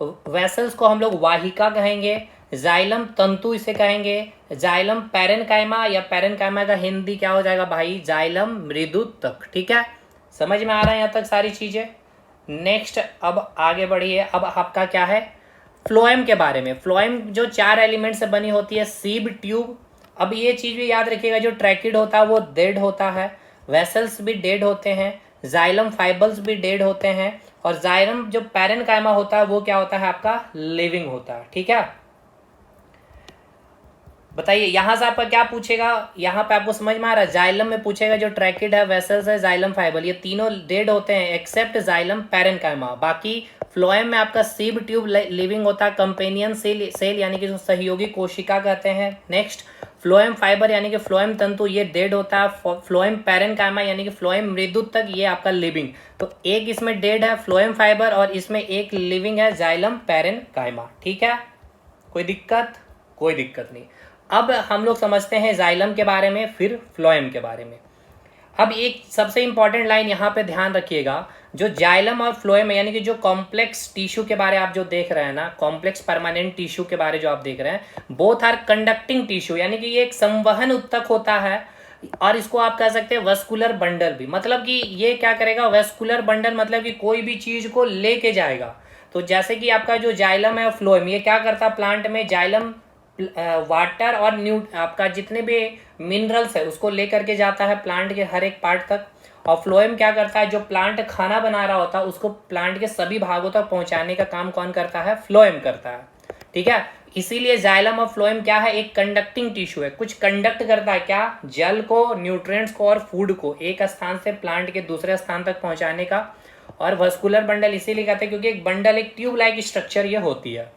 वेसल्स को हम लोग वाहिका कहेंगे, जाइलम तंतु इसे कहेंगे, जाइलम पैरेनकाइमा या पैरेनकाइमा का हिंदी क्या हो जाएगा भाई, जाइलम मृदुतक। ठीक है, समझ में आ रहा है यहाँ तक सारी चीजें। नेक्स्ट अब आगे बढ़िए, अब आपका क्या है, फ्लोएम के बारे में। फ्लोएम जो 4 एलिमेंट से बनी होती है, सीब ट्यूब। अब ये चीज भी याद रखिएगा, जो ट्रैकिड होता है वो डेड होता है, वेसल्स भी डेड होते हैं, जाइलम फाइबल्स भी डेड होते हैं, और जाइलम जो पैरेनकाइमा होता है वो क्या होता है आपका, लिविंग होता है। ठीक है, बताइए यहाँ से आपका क्या पूछेगा, यहाँ पे आपको समझ में आ रहा है, जाइलम में पूछेगा जो ट्रैकिड है, वेसल्स है, जाइलम फाइबर, ये तीनों डेड होते हैं एक्सेप्ट जाइलम पैरेनकाइमा। बाकी फ्लोएम में आपका सीब ट्यूब लिविंग होता है, कंपेनियन सेल यानी कि जो सहयोगी कोशिका कहते हैं। नेक्स्ट फ्लोएम फाइबर यानी कि फ्लोएम तंतु, ये डेड होता है। फ्लोएम पैरेनकाइमा यानी कि फ्लोएम मृदुतक, ये आपका लिविंग। तो एक इसमें डेड है फ्लोएम फाइबर और इसमें एक लिविंग है जाइलम पैरेनकाइमा। ठीक है, कोई दिक्कत, कोई दिक्कत नहीं। अब हम लोग समझते हैं जाइलम के बारे में, फिर फ्लोएम के बारे में। अब एक सबसे इंपॉर्टेंट लाइन यहाँ पे ध्यान रखिएगा, जो जाइलम और फ्लोएम यानी कि जो कॉम्प्लेक्स टिश्यू के बारे आप जो देख रहे हैं ना, कॉम्प्लेक्स परमानेंट टिश्यू के बारे जो आप देख रहे हैं, बोथ आर कंडक्टिंग टिश्यू, यानी कि ये एक संवहन उत्तक होता है। और इसको आप कह सकते हैं वस्कुलर बंडल भी, मतलब कि ये क्या करेगा, वस्कुलर बंडल मतलब कि कोई भी चीज को लेके जाएगा। तो जैसे कि आपका जो जाइलम है फ्लोएम, ये क्या करता है प्लांट में, जाइलम वाटर और आपका जितने भी मिनरल्स है उसको लेकर के जाता है प्लांट के हर एक पार्ट तक। और फ्लोएम क्या करता है, जो प्लांट खाना बना रहा होता है उसको प्लांट के सभी भागों तक पहुंचाने का काम कौन करता है, फ्लोएम करता है। ठीक है, इसीलिए जाइलम और फ्लोएम क्या है, एक कंडक्टिंग टिश्यू है, कुछ कंडक्ट करता है, क्या, जल को, न्यूट्रिएंट्स को और फूड को एक स्थान से प्लांट के दूसरे स्थान तक पहुंचाने का। और वस्कुलर बंडल इसीलिए कहते हैं क्योंकि एक बंडल एक ट्यूब लाइक स्ट्रक्चर ये होती है।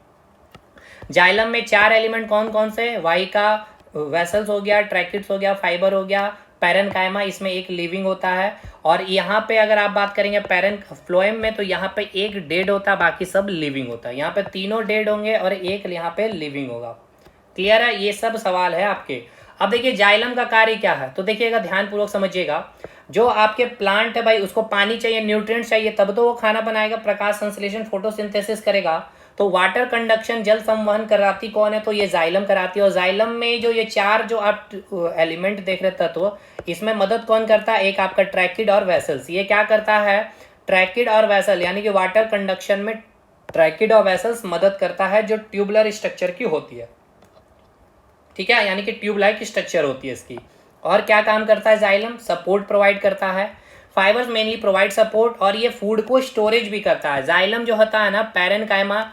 जाइलम में 4 एलिमेंट कौन कौन से, वाहिका, वेसल्स हो गया, ट्रैकिड्स हो गया, फाइबर हो गया, पैरेनकाइमा, इसमें एक लिविंग होता है। और यहाँ पे अगर आप बात करेंगे फ्लोएम में, तो यहाँ पे एक डेड होता है, बाकी सब लिविंग होता है। यहाँ पे तीनों डेड होंगे और एक यहाँ पे लिविंग होगा। क्लियर है, ये सब सवाल है आपके। अब देखिए जाइलम का कार्य क्या है, तो देखिएगा ध्यानपूर्वक समझिएगा। जो आपके प्लांट है भाई उसको पानी चाहिए, न्यूट्रिएंट्स चाहिए, तब तो वो खाना बनाएगा, प्रकाश संश्लेषण फोटोसिंथेसिस करेगा। तो वाटर कंडक्शन, जल संवहन कराती कौन है, तो ये जाइलम कराती है। और जाइलम में जो ये 4 जो आप एलिमेंट देख रहे तत्व, इसमें मदद कौन करता है, एक आपका ट्रैकिड और वेसल्स। ये क्या करता है, ट्रैकिड और वेसल यानी कि वाटर कंडक्शन में ट्रैकिड और वेसल्स मदद करता है, जो ट्यूबुलर स्ट्रक्चर की होती है। ठीक है, यानी कि ट्यूब लाइक स्ट्रक्चर होती है इसकी। और क्या काम करता है जाइलम, सपोर्ट प्रोवाइड करता है। फाइबर्स मेनली प्रोवाइड सपोर्ट, और ये फूड को स्टोरेज भी करता है। जाइलम जो होता है ना, पैरेनकाइमा,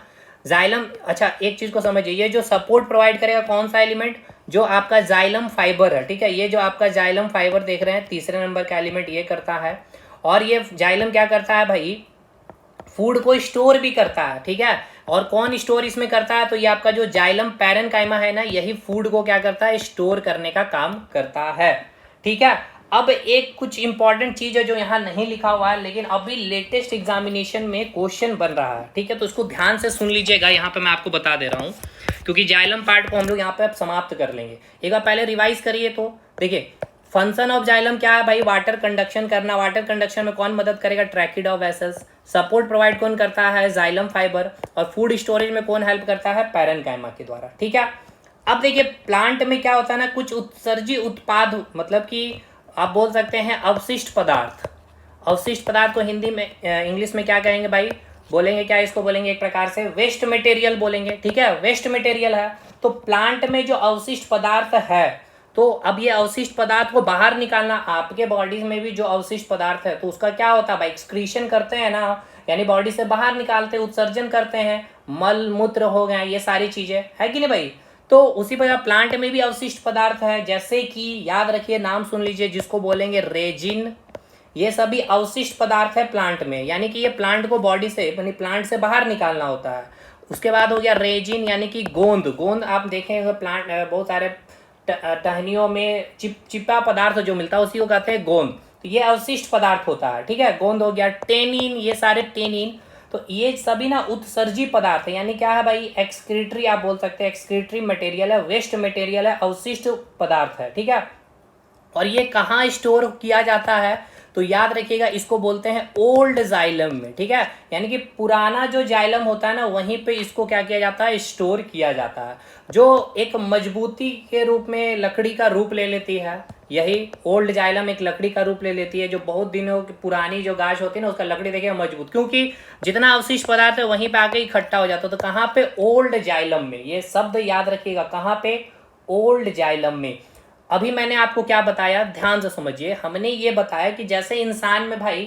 जाइलम, अच्छा एक चीज को समझिए, ये जो सपोर्ट प्रोवाइड करेगा कौन सा एलिमेंट, जो आपका जाइलम फाइबर है, ठीक है, ये जो आपका जाइलम फाइबर देख रहे हैं तीसरे नंबर का एलिमेंट ये करता है। और ये जाइलम क्या करता है भाई, फूड को स्टोर भी करता है, ठीक है। और कौन स्टोर इसमें करता है, तो ये आपका जो जाइलम पैरेन्काइमा है ना, यही फूड को क्या करता है, स्टोर करने का काम करता है, ठीक है। अब एक कुछ इंपॉर्टेंट चीज है जो यहाँ नहीं लिखा हुआ है, लेकिन अभी लेटेस्ट एग्जामिनेशन में क्वेश्चन बन रहा है, ठीक है, तो इसको ध्यान से सुन लीजिएगा। यहाँ पे मैं आपको बता दे रहा हूँ, क्योंकि जाइलम पार्ट को हम लोग यहाँ पे अब समाप्त कर लेंगे। एक बार पहले रिवाइज करिए। तो देखिए फंक्शन ऑफ जाइलम क्या है भाई, वाटर कंडक्शन करना। वाटर कंडक्शन में कौन मदद करेगा, ट्रैकिडा वेसल्स। सपोर्ट प्रोवाइड कौन करता है, जाइलम फाइबर। और फूड स्टोरेज में कौन हेल्प करता है, पैरेन्काइमा के द्वारा, ठीक है। अब देखिए प्लांट में क्या होता है ना, कुछ उत्सर्जी उत्पाद, मतलब कि आप बोल सकते हैं अवशिष्ट पदार्थ। अवशिष्ट पदार्थ को हिंदी में इंग्लिश में क्या कहेंगे भाई, बोलेंगे क्या, इसको बोलेंगे एक प्रकार से वेस्ट मटेरियल बोलेंगे, ठीक है, वेस्ट मटेरियल है। तो प्लांट में जो अवशिष्ट पदार्थ है, तो अब ये अवशिष्ट पदार्थ को बाहर निकालना, आपके बॉडी में भी जो अवशिष्ट पदार्थ है तो उसका क्या होता है भाई, एक्सक्रीशन करते हैं ना, यानी बॉडी से बाहर निकालते हैं, उत्सर्जन करते हैं, मल मूत्र हो गए, ये सारी चीजें है कि नहीं भाई। तो उसी प्रकार प्लांट में भी अवशिष्ट पदार्थ है, जैसे कि याद रखिए, नाम सुन लीजिए, जिसको बोलेंगे रेजिन। ये सभी अवशिष्ट पदार्थ है प्लांट में, यानी कि ये प्लांट को बॉडी से, यानी प्लांट से बाहर निकालना होता है। उसके बाद हो गया रेजिन, यानी कि गोंद। गोंद आप देखेंगे प्लांट बहुत सारे टहनियों में चिपचिपा पदार्थ जो मिलता है उसी को कहते हैं गोंद। तो ये अवशिष्ट पदार्थ होता है, ठीक है, गोंद हो गया। टेनिन, ये सारे टेनिन, तो ये सभी ना उत्सर्जी पदार्थ है, यानी क्या है भाई, एक्सक्रीटरी आप बोल सकते हैं, एक्सक्रीटरी मटेरियल है, वेस्ट मटेरियल है, अवशिष्ट पदार्थ है, ठीक है। और ये कहाँ स्टोर किया जाता है, तो याद रखिएगा, इसको बोलते हैं ओल्ड जाइलम में, ठीक है, यानी कि पुराना जो जाइलम होता है ना, वहीं पे इसको क्या किया जाता है, स्टोर किया जाता है, जो एक मजबूती के रूप में लकड़ी का रूप ले लेती है। यही ओल्ड जाइलम एक लकड़ी का रूप ले लेती है, जो बहुत दिनों की पुरानी जो गाछ होती है ना, उसका लकड़ी देखिए मजबूत, क्योंकि जितना अवशिष्ट पदार्थ है वहीं पे आके इकट्ठा हो जाता है। तो कहाँ पे, ओल्ड जाइलम में। ये शब्द याद रखिएगा, कहाँ पे, ओल्ड जाइलम में। अभी मैंने आपको क्या बताया, ध्यान से समझिए। हमने ये बताया कि जैसे इंसान में भाई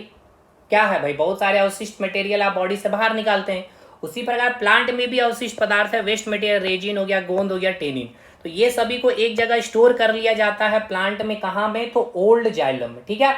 क्या है भाई, बहुत सारे अवशिष्ट मटेरियल आप बॉडी से बाहर निकालते हैं, उसी प्रकार प्लांट में भी अवशिष्ट पदार्थ है, वेस्ट मटेरियल, रेजिन हो गया, गोंद हो गया, टेनिन। तो ये सभी को एक जगह स्टोर कर लिया जाता है प्लांट में, कहाँ में, तो ओल्ड जाइलम में, ठीक है।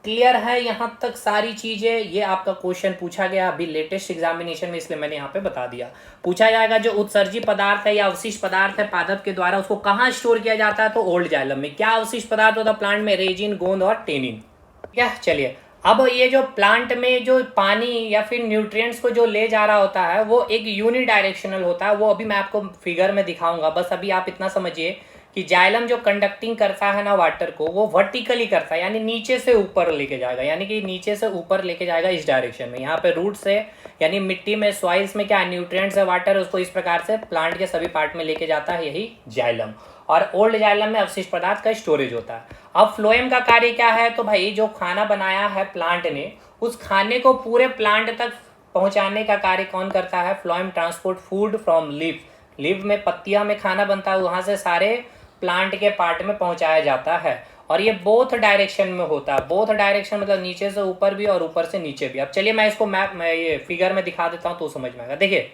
क्लियर है यहाँ तक सारी चीजें। ये आपका क्वेश्चन पूछा गया अभी लेटेस्ट एग्जामिनेशन में, इसलिए मैंने यहाँ पे बता दिया। पूछा जाएगा जो उत्सर्जी पदार्थ है या अवशिष्ट पदार्थ है पादप के द्वारा, उसको कहाँ स्टोर किया जाता है, तो ओल्ड जाइलम में। क्या अवशिष्ट पदार्थ होता है प्लांट में, रेजिन, गोंद और टेनिन, ठीक है। चलिए अब ये जो प्लांट में जो पानी या फिर न्यूट्रिएंट्स को जो ले जा रहा होता है वो एक यूनिडायरेक्शनल होता है, वो अभी मैं आपको फिगर में दिखाऊंगा। बस अभी आप इतना समझिए कि जाइलम जो कंडक्टिंग करता है ना वाटर को, वो वर्टिकली करता है, यानी नीचे से ऊपर लेके जाएगा, यानी कि नीचे से ऊपर लेके जाएगा इस डायरेक्शन में। यहाँ पे रूट से, यानी मिट्टी में, सॉइल्स में क्या न्यूट्रिएंट्स है, वाटर, उसको इस प्रकार से प्लांट के सभी पार्ट में लेके जाता है, यही जाइलम। और ओल्ड जाइलम में अवशिष्ट पदार्थ का स्टोरेज होता है। अब फ्लोएम का कार्य क्या है, तो भाई जो खाना बनाया है प्लांट ने, उस खाने को पूरे प्लांट तक पहुंचाने का कार्य कौन करता है, phloem transport food from leaf. Leaf में पत्तियां में खाना बनता है, वहां से सारे प्लांट के पार्ट में पहुंचाया जाता है। और ये बोथ डायरेक्शन में होता है। बोथ डायरेक्शन मतलब नीचे से ऊपर भी और ऊपर से नीचे भी। अब चलिए मैं इसको ये फिगर में दिखा देता हूं तो समझ में आएगा। देखिए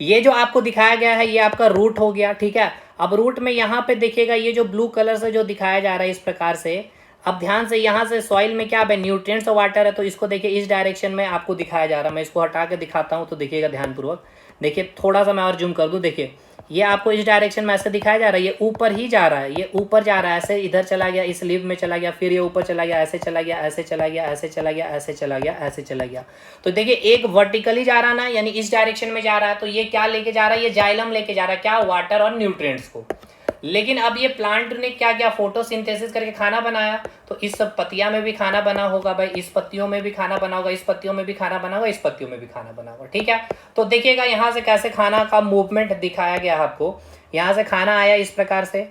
ये जो आपको दिखाया गया है ये आपका रूट हो गया, ठीक है। अब रूट में यहाँ पे देखिएगा ये जो ब्लू कलर से जो दिखाया जा रहा है इस प्रकार से, अब ध्यान से यहाँ से सॉइल में क्या है, न्यूट्रिएंट्स और वाटर है, तो इसको देखिए इस डायरेक्शन में आपको दिखाया जा रहा है। मैं इसको हटा के दिखाता हूँ तो देखिएगा ध्यानपूर्वक। देखिए थोड़ा सा मैं और जूम कर दूँ, देखिए ये आपको इस डायरेक्शन में ऐसे दिखाया जा रहा है, ये ऊपर ही जा रहा है, ये ऊपर जा रहा है, ऐसे इधर चला गया, इस लीव में चला गया, फिर ये ऊपर चला गया, ऐसे चला गया, ऐसे चला गया, ऐसे चला गया, ऐसे चला गया, ऐसे चला गया। तो देखिए एक वर्टिकली जा रहा ना, यानी इस डायरेक्शन में जा रहा है, तो ये क्या लेके जा रहा है, ये जाइलम लेके जा रहा है, क्या, वाटर और न्यूट्रिएंट्स को। लेकिन अब ये प्लांट ने क्या किया, फोटोसिंथेसिस करके खाना बनाया, तो इस सब पत्तियां में भी खाना बना होगा भाई, इस पत्तियों में भी खाना बना होगा, इस पत्तियों में भी खाना बना होगा, इस पत्तियों में भी खाना बना होगा, ठीक है। तो देखिएगा यहाँ से कैसे खाना का मूवमेंट दिखाया गया आपको। यहाँ से खाना आया इस प्रकार से,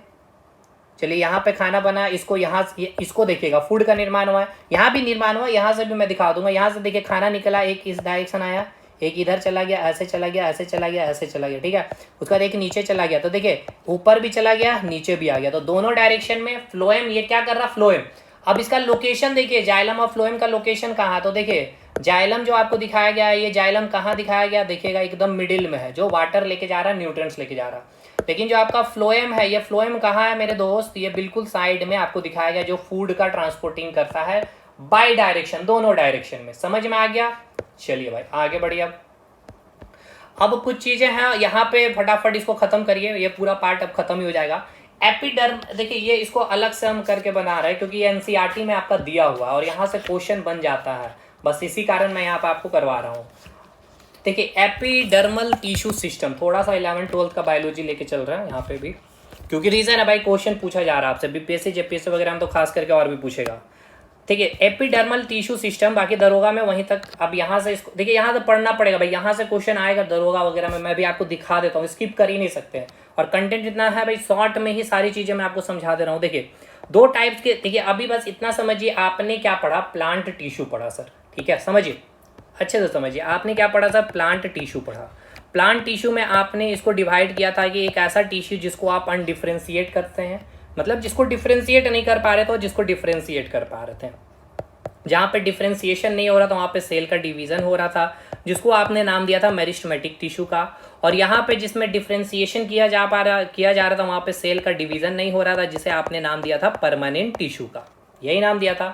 चलिए यहाँ पे खाना बना, इसको यहाँ इसको देखिएगा फूड का निर्माण हुआ है, यहाँ भी निर्माण हुआ, यहाँ से भी मैं दिखा दूंगा। यहाँ से देखिए खाना निकला, एक इस डायरेक्शन आया, एक इधर चला गया, ऐसे चला गया, ऐसे चला गया, ऐसे चला गया, ठीक है। उसके बाद एक नीचे चला गया, तो देखिए ऊपर भी चला गया, नीचे भी आ गया, तो दोनों डायरेक्शन में फ्लोएम ये क्या कर रहा, फ्लोएम अब इसका लोकेशन देखिए, जाइलम और फ्लोएम का लोकेशन कहाँ, तो देखिए जाइलम जो आपको दिखाया गया है, ये जाइलम कहाँ दिखाया गया, देखिएगा एकदम मिडिल में है, जो वाटर लेके जा रहा है, न्यूट्रिएंट्स लेके जा रहा है। लेकिन जो आपका फ्लोएम है, ये फ्लोएम कहाँ है मेरे दोस्त, ये बिल्कुल साइड में आपको दिखाया गया, जो फूड का ट्रांसपोर्टिंग करता है बाई डायरेक्शन, दोनों डायरेक्शन में। समझ में आ गया? चलिए भाई आगे बढ़िए। अब कुछ चीजें हैं यहाँ पे, फटाफट इसको खत्म करिए, ये पूरा पार्ट अब खत्म ही हो जाएगा। एपिडर्म, देखिए ये इसको अलग से हम करके बना रहे हैं क्योंकि ये एनसीईआरटी में आपका दिया हुआ और यहाँ से क्वेश्चन बन जाता है, बस इसी कारण मैं यहाँ पे आपको करवा रहा हूँ। देखिए एपिडर्मल टिश्यू सिस्टम, थोड़ा सा 11th-12th का बायोलॉजी लेके चल रहा है यहाँ पे भी, क्योंकि रीजन है भाई क्वेश्चन पूछा जा रहा है आपसे, बीपीएससी जेपीएससी वगैरह में तो खास करके और भी पूछेगा। ठीक है, एपिडर्मल टिश्यू सिस्टम, बाकी दरोगा में वहीं तक। अब यहाँ से इसको देखिए, यहाँ से पढ़ना पड़ेगा भाई, यहाँ से क्वेश्चन आएगा दरोगा वगैरह में, मैं भी आपको दिखा देता हूँ, स्किप कर ही नहीं सकते हैं। और कंटेंट इतना है भाई, शॉर्ट में ही सारी चीजें मैं आपको समझा दे रहा हूँ। देखिए दो टाइप्स के, देखिए अभी बस इतना समझिए, आपने क्या पढ़ा, प्लांट टिश्यू पढ़ा सर, ठीक है, समझिए अच्छे से समझिए, आपने क्या पढ़ा सर, प्लांट टिश्यू पढ़ा। प्लांट टिश्यू में आपने इसको डिवाइड किया था कि एक ऐसा टिश्यू जिसको आप अनडिफ्रेंशिएट करते हैं, मतलब जिसको डिफ्रेंशिएट नहीं कर पा रहे थे, जिसको डिफ्रेंशिएट कर पा रहे थे। जहाँ पे डिफ्रेंशिएशन नहीं हो रहा था वहाँ पे सेल का डिवीजन हो रहा था, जिसको आपने नाम दिया था मेरिस्टेमेटिक टिश्यू का। और यहाँ पे जिसमें डिफ्रेंशिएशन किया जा रहा था वहाँ पे सेल का डिवीजन नहीं हो रहा था, जिसे आपने नाम दिया था परमानेंट टिश्यू का, यही नाम दिया था।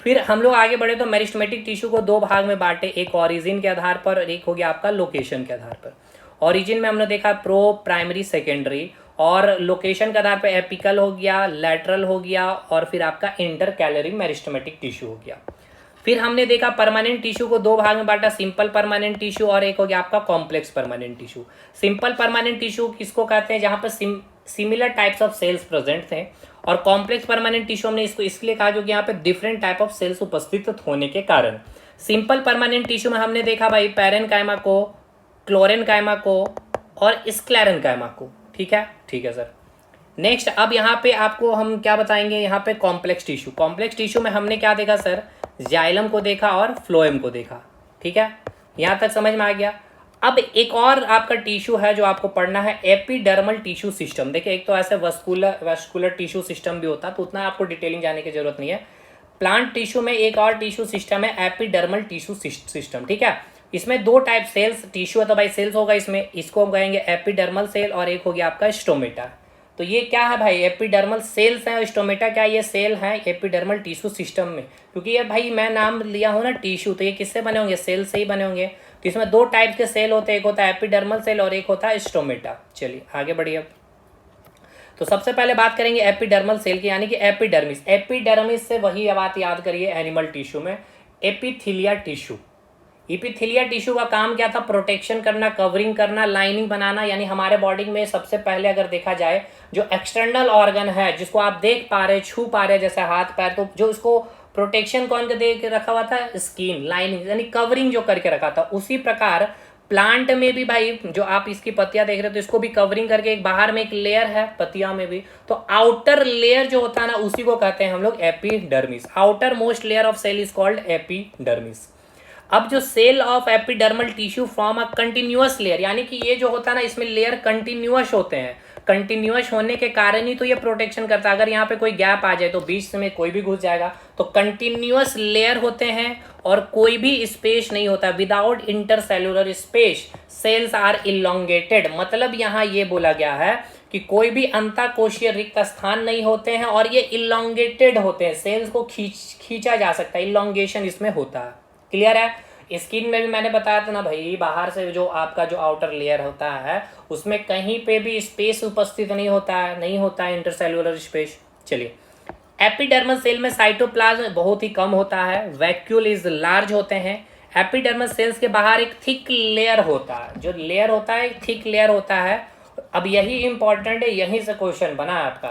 फिर हम लोग आगे बढ़े तो मेरिस्टेमेटिक टिश्यू को दो भाग में बांटे, एक ऑरिजिन के आधार पर और एक हो गया आपका लोकेशन के आधार पर। ऑरिजिन में हमने देखा प्रो, प्राइमरी, सेकेंडरी, और लोकेशन के आधार पर एपिकल हो गया, लैटरल हो गया, और फिर आपका इंटरकैलरी मेरिस्टेमेटिक टिश्यू हो गया। फिर हमने देखा परमानेंट टिश्यू को दो भाग में बांटा, सिंपल परमानेंट टिश्यू और एक हो गया आपका complex permanent tissue. Simple permanent tissue किसको कहते हैं, जहाँ पर similar types of cells present थे। और कॉम्प्लेक्स परमानेंट टिश्यू हमने इसको इसलिए कहा क्योंकि यहाँ पे डिफरेंट टाइप ऑफ सेल्स उपस्थित होने के कारण। सिंपल परमानेंट टिश्यू में हमने देखा भाई पैरेनकाइमा को, क्लोरेनकाइमा को और स्क्लेरेनकाइमा को, ठीक है सर। नेक्स्ट अब यहाँ पे आपको हम क्या बताएंगे, यहाँ पे कॉम्प्लेक्स टिश्यू। कॉम्प्लेक्स टिश्यू में हमने क्या देखा सर, जाइलम को देखा और फ्लोएम को देखा, ठीक है, यहाँ तक समझ में आ गया। अब एक और आपका टिश्यू है जो आपको पढ़ना है, एपिडर्मल टिश्यू सिस्टम। देखिए एक तो ऐसे वेस्कुलर टिश्यू सिस्टम भी होता है, तो उतना आपको डिटेलिंग जाने की जरूरत नहीं है। प्लांट टिश्यू में एक और टिश्यू सिस्टम है, एपिडर्मल टिश्यू सिस्टम, ठीक है। इसमें दो टाइप सेल्स, टिश्यू है तो भाई सेल्स होगा इसमें, इसको हम कहेंगे एपिडर्मल सेल, और एक हो गया आपका स्टोमेटा। तो ये क्या है भाई, एपिडर्मल सेल्स हैं, और स्टोमेटा क्या, ये सेल हैं एपिडर्मल टिश्यू सिस्टम में। क्योंकि ये भाई मैं नाम लिया हूँ ना टिश्यू, तो ये किससे बने होंगे, सेल से ही बने होंगे। तो इसमें दो टाइप के सेल होते हैं, एक होता है एपिडर्मल सेल और एक होता है स्टोमेटा। चलिए आगे बढ़िए। तो सबसे पहले बात करेंगे एपिडर्मल सेल की, यानी कि एपिडर्मिस। एपिडर्मिस से वही बात याद करिए एनिमल टिश्यू में, एपिथीलिया टिश्यू। एपिथीलिया टिश्यू का काम क्या था, प्रोटेक्शन करना, कवरिंग करना, लाइनिंग बनाना। यानी हमारे बॉडी में सबसे पहले अगर देखा जाए, जो एक्सटर्नल ऑर्गन है जिसको आप देख पा रहे, छू पा रहे, जैसे हाथ पैर, तो जो इसको प्रोटेक्शन कौन के दे के रखा हुआ था, स्किन, लाइनिंग, यानी कवरिंग जो करके रखा था। उसी प्रकार प्लांट में भी भाई, जो आप इसकी पत्तियां देख रहे हो, तो इसको भी कवरिंग करके एक बाहर में एक लेयर है पत्तियां में भी, तो आउटर लेयर जो होता है ना, उसी को कहते हैं हम लोग epidermis. Outermost layer of cell is called epidermis. अब जो cell of epidermal tissue form a continuous layer, यानी कि ये जो होता है ना, इसमें लेयर कंटिन्यूअस होते हैं। कंटिन्यूअस होने के कारण ही तो ये प्रोटेक्शन करता है। अगर यहाँ पे कोई गैप आ जाए तो बीच में कोई भी घुस जाएगा। तो कंटिन्यूअस लेयर होते हैं और कोई भी स्पेस नहीं होता। Without intercellular space cells are elongated. मतलब यहाँ ये बोला गया है कि कोई भी अंतःकोशीय रिक्त स्थान नहीं होते हैं और ये इलोंगेटेड होते हैं। सेल्स को खींचा जा सकता है, इलोंगेशन इसमें होता है। क्लियर है? स्किन में भी मैंने बताया था ना भाई, बाहर से जो आपका जो आउटर लेयर होता है उसमें कहीं पे भी स्पेस उपस्थित नहीं होता है, इंटरसेलुलर स्पेस। चलिए, एपिडर्मल सेल में साइटोप्लाज्म बहुत ही कम होता है, वैक्यूल इज लार्ज होते हैं। एपिडर्मल सेल्स के बाहर एक थिक लेयर होता है, जो लेयर होता है थिक लेयर होता है। अब यही इंपॉर्टेंट है, यहीं से क्वेश्चन बना है आपका।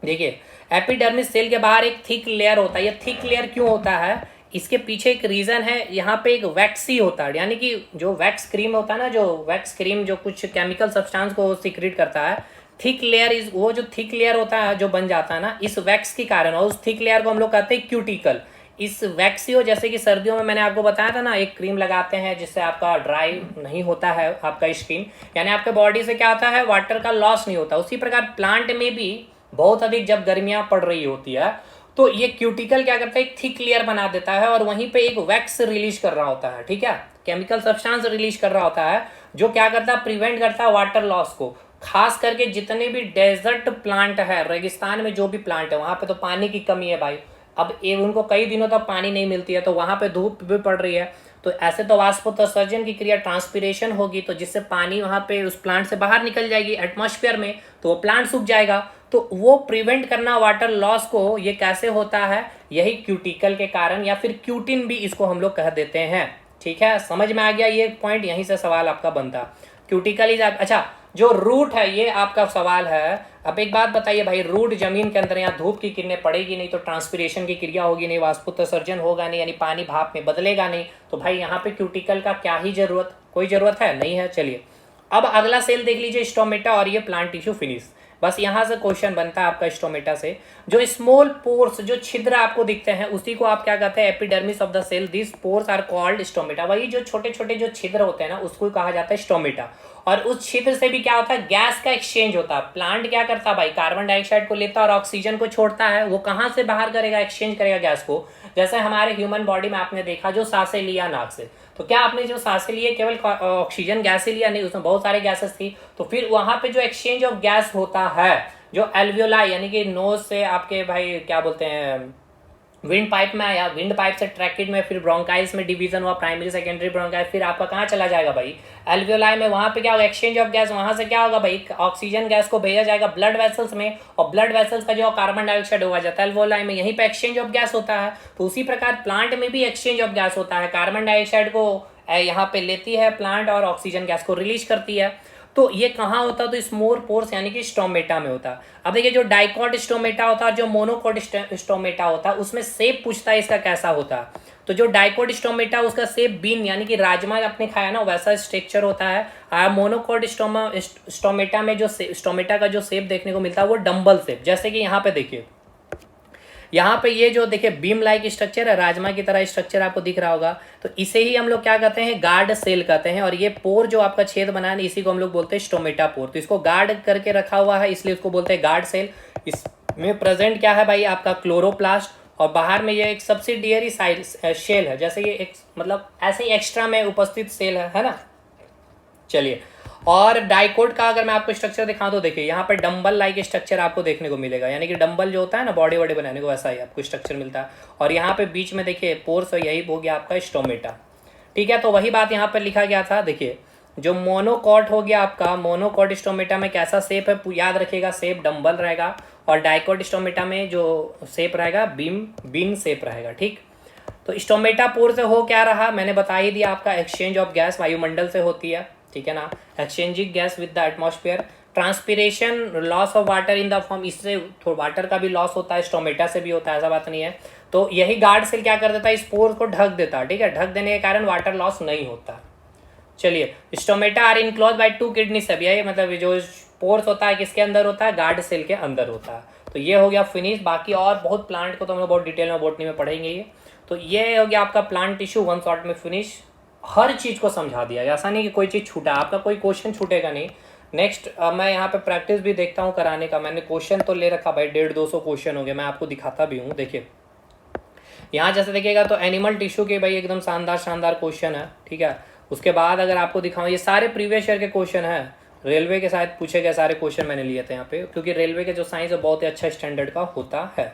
देखिए, एपिडर्मिस सेल के बाहर एक थिक लेयर होता है। ये थिक लेयर क्यों होता है, इसके पीछे एक रीजन है। यहाँ पे एक वैक्सी होता है, यानी कि जो वैक्स क्रीम होता है ना, जो वैक्स क्रीम जो कुछ केमिकल सब्सटेंस को सीक्रेट करता है, थिक लेयर इज वो जो थिक लेयर होता है जो बन जाता है ना इस वैक्स के कारण, और उस थिक लेयर को हम लोग कहते हैं क्यूटिकल। इस वैक्सीओ, जैसे कि सर्दियों में मैंने आपको बताया था ना, एक क्रीम लगाते हैं जिससे आपका ड्राई नहीं होता है आपका स्किन, यानी आपके बॉडी से क्या होता है, वाटर का लॉस नहीं होता। उसी प्रकार प्लांट में भी बहुत अधिक जब गर्मियां पड़ रही होती है तो ये क्यूटिकल क्या करता है, एक थिक लेयर बना देता है और वहीं पे एक वैक्स रिलीज कर रहा होता है, ठीक है, केमिकल सब्सटेंस रिलीज कर रहा होता है, जो क्या करता है, प्रिवेंट करता है वाटर लॉस को। खास करके जितने भी डेजर्ट प्लांट है, रेगिस्तान में जो भी प्लांट है, वहां पे तो पानी की कमी है भाई, अब ये उनको कई दिनों तक पानी नहीं मिलती है, तो वहां पे धूप भी पड़ रही है, तो ऐसे तो वाष्पोत्सर्जन की क्रिया, ट्रांसपीरेशन होगी, तो जिससे पानी वहां पे उस प्लांट से बाहर निकल जाएगी एटमॉस्फेयर में, तो वो प्लांट सूख जाएगा। तो वो प्रिवेंट करना वाटर लॉस को, ये कैसे होता है, यही क्यूटिकल के कारण, या फिर क्यूटिन भी इसको हम लोग कह देते हैं। ठीक है, समझ में आ गया ये पॉइंट, यहीं से सवाल आपका बनता। क्यूटिकल इज, अच्छा जो रूट है, ये आपका सवाल है। अब एक बात बताइए भाई, रूट जमीन के अंदर, यहाँ धूप की किरणें पड़ेगी नहीं तो ट्रांसपीरेशन की क्रिया होगी नहीं, वाष्पोत्सर्जन होगा नहीं, यानी पानी भाप में बदलेगा नहीं, तो भाई यहाँ पे क्यूटिकल का क्या ही जरूरत, कोई जरूरत है नहीं है। चलिए अब अगला सेल देख लीजिए, स्टोमेटा, और ये प्लांट टिश्यू फिनिश। बस यहाँ से क्वेश्चन बनता है आपका स्टोमेटा से, जो स्मॉल पोर्स, जो छिद्र आपको दिखते हैं, उसी को आप क्या कहते हैं, epidermis of the cell, this pores are called stomata. वही जो छोटे छोटे जो छिद्र होते हैं ना, उसको कहा जाता है स्टोमेटा। और उस छिद्र से भी क्या होता है, गैस का एक्सचेंज होता है। प्लांट क्या करता है भाई, कार्बन डाइऑक्साइड को लेता है और ऑक्सीजन को छोड़ता है। वो कहाँ से बाहर करेगा, एक्सचेंज करेगा गैस को। जैसे हमारे ह्यूमन बॉडी में आपने देखा, जो सांसें लिया नाक से, तो क्या आपने जो सांसें लिए केवल ऑक्सीजन गैस ही लिया, नहीं, उसमें बहुत सारे गैसेस थी। तो फिर वहां पे जो एक्सचेंज ऑफ गैस होता है, जो एल्वियोलाई यानी कि नोज से आपके भाई क्या बोलते हैं, विंड पाइप में आया, विंड पाइप से ट्रैकिड में, फिर ब्रोंकाइल्स में डिवीजन हुआ, प्राइमरी सेकेंडरी ब्रोंकाइल, फिर आपका कहाँ चला जाएगा भाई, एल्वियोलाई में। वहां पे क्या होगा, एक्सचेंज ऑफ गैस, वहां से क्या होगा भाई, ऑक्सीजन गैस को भेजा जाएगा ब्लड वेसल्स में, और ब्लड वेसल्स का जो कार्बन डाइऑक्साइड हुआ जाता है एल्वियोलाई में, यहीं पे एक्सचेंज ऑफ गैस होता है। तो उसी प्रकार प्लांट में भी एक्सचेंज ऑफ गैस होता है, कार्बन डाइऑक्साइड को यहाँ पे लेती है प्लांट और ऑक्सीजन गैस को रिलीज करती है। तो ये कहाँ होता है, तो स्मॉल पोर्स यानी कि स्टोमेटा में होता है। अब देखिए, जो डाइकॉट स्टोमेटा होता है और जो मोनोकॉट स्टोमेटा होता है, उसमें शेप पूछता है इसका कैसा होता है। तो जो डाइकॉट स्टोमेटा, उसका शेप बीन यानी कि राजमा आपने खाया ना, वैसा स्ट्रक्चर होता है। मोनोकॉट स्टोमेटा में जो स्टोमेटा का जो शेप देखने को मिलता है, वो डंबल शेप, जैसे कि यहाँ पे देखिए, यहाँ पे ये जो देखिए बीम लाइक स्ट्रक्चर है, राजमा की तरह स्ट्रक्चर आपको दिख रहा होगा, तो इसे ही हम लोग क्या कहते हैं, गार्ड सेल कहते हैं। और ये पोर जो आपका छेद बना है, इसी को हम लोग बोलते हैं स्टोमेटा पोर। तो इसको गार्ड करके रखा हुआ है, इसलिए इसको बोलते हैं गार्ड सेल। इसमें प्रेजेंट क्या है भाई, आपका क्लोरोप्लास्ट, और बाहर में ये एक सब्सिडियरी साइड शेल है, जैसे ये एक मतलब ऐसे ही एक्स्ट्रा में उपस्थित सेल है ना। चलिए, और डाइकोट का अगर मैं आपको स्ट्रक्चर दिखाऊं तो देखिए, यहाँ पर डंबल लाइक स्ट्रक्चर आपको देखने को मिलेगा, यानी कि डंबल जो होता है ना बॉडी वॉडी बनाने को, वैसा ही आपको स्ट्रक्चर मिलता है। और यहाँ पे बीच में देखिए पोर्स, यही हो गया आपका स्टोमेटा। ठीक है, तो वही बात यहाँ पर लिखा गया था। देखिए, जो मोनोकॉट हो गया आपका, मोनोकॉट स्टोमेटा में कैसा शेप है, याद रखिएगा, शेप डंबल रहेगा। और डाइकोट स्टोमेटा में जो शेप रहेगा, बीन शेप रहेगा। ठीक, तो स्टोमेटा पोर से हो क्या रहा, मैंने बता ही दिया आपका, एक्सचेंज ऑफ गैस वायुमंडल से होती है, ठीक है ना, exchanging gas with the atmosphere. Transpiration, loss of water in the form, इससे वाटर का भी लॉस होता है, स्टोमेटा से भी होता है, ऐसा बात नहीं है। तो यही गार्ड सेल क्या कर देता है, स्पोर को ढक देता है, ठीक है, ढक देने के कारण वाटर लॉस नहीं होता। चलिए, stomata are enclose by 2 kidney सब, यही मतलब जो पोर्स होता है किसके अंदर होता है, गार्ड सेल के अंदर होता है। तो ये हो गया फिनिश। बाकी और बहुत प्लांट को तो हम लोग बहुत डिटेल में बॉटनी में पढ़ेंगे ये। तो ये हो गया आपका प्लांट टिश्यू, वन शॉट में फिनिश। हर चीज़ को समझा दिया, ऐसा नहीं कि कोई चीज़ छूटा, आपका कोई क्वेश्चन छूटेगा नहीं। नेक्स्ट मैं यहाँ पे प्रैक्टिस भी देखता हूँ कराने का, मैंने क्वेश्चन तो ले रखा भाई, 150-200 क्वेश्चन हो गए, मैं आपको दिखाता भी हूँ। देखिए यहाँ जैसे देखिएगा तो एनिमल टिश्यू के भाई एकदम शानदार शानदार क्वेश्चन है, ठीक है। उसके बाद अगर आपको दिखाऊँ, ये सारे प्रीवियस ईयर के क्वेश्चन हैं, रेलवे के शायद पूछे गए सारे क्वेश्चन मैंने लिए थे यहाँ पे, क्योंकि रेलवे के जो साइंस है बहुत ही अच्छा स्टैंडर्ड का होता है।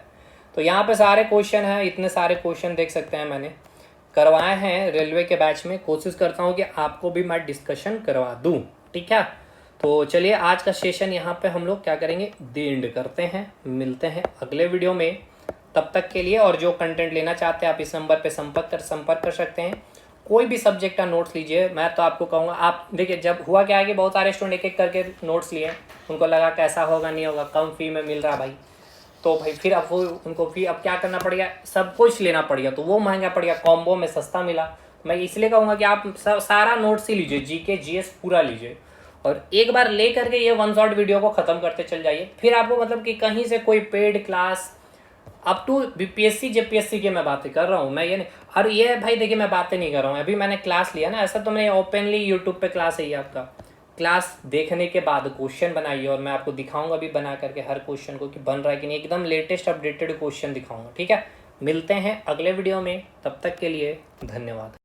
तो यहाँ पे सारे क्वेश्चन हैं, इतने सारे क्वेश्चन देख सकते हैं, मैंने करवाए हैं रेलवे के बैच में। कोशिश करता हूँ कि आपको भी मैं डिस्कशन करवा दूँ, ठीक है। तो चलिए, आज का सेशन यहाँ पे हम लोग क्या करेंगे, एंड करते हैं। मिलते हैं अगले वीडियो में, तब तक के लिए। और जो कंटेंट लेना चाहते हैं आप इस नंबर पे संपर्क कर सकते हैं। कोई भी सब्जेक्ट का नोट्स लीजिए, मैं तो आपको कहूँगा, आप देखिए जब हुआ क्या है कि बहुत सारे स्टूडेंट एक एक करके नोट्स लिए, उनको लगा कैसा होगा नहीं होगा, कम फी में मिल रहा भाई, तो भाई फिर अब वो उनको फिर अब क्या करना पड़ेगा, सब कुछ लेना पड़ेगा, तो वो महंगा पड़ गया, कॉम्बो में सस्ता मिला। मैं इसलिए कहूँगा कि आप सारा नोट्स ही लीजिए, जीके जीएस पूरा लीजिए, और एक बार ले करके ये वन शॉट वीडियो को ख़त्म करते चल जाइए। फिर आपको मतलब कि कहीं से कोई paid class up to BPSC JPSC की मैं बातें कर रहा हूँ, मैं ये नहीं, और ये भाई देखिए मैं बातें नहीं कर रहा हूँ, अभी मैंने क्लास लिया ना, ऐसा तो मैंने ओपनली यूट्यूब पे क्लास है ये आपका, क्लास देखने के बाद क्वेश्चन बनाइए और मैं आपको दिखाऊंगा भी बना करके हर क्वेश्चन को कि बन रहा है कि नहीं, एकदम लेटेस्ट अपडेटेड क्वेश्चन दिखाऊंगा। ठीक है, मिलते हैं अगले वीडियो में, तब तक के लिए धन्यवाद।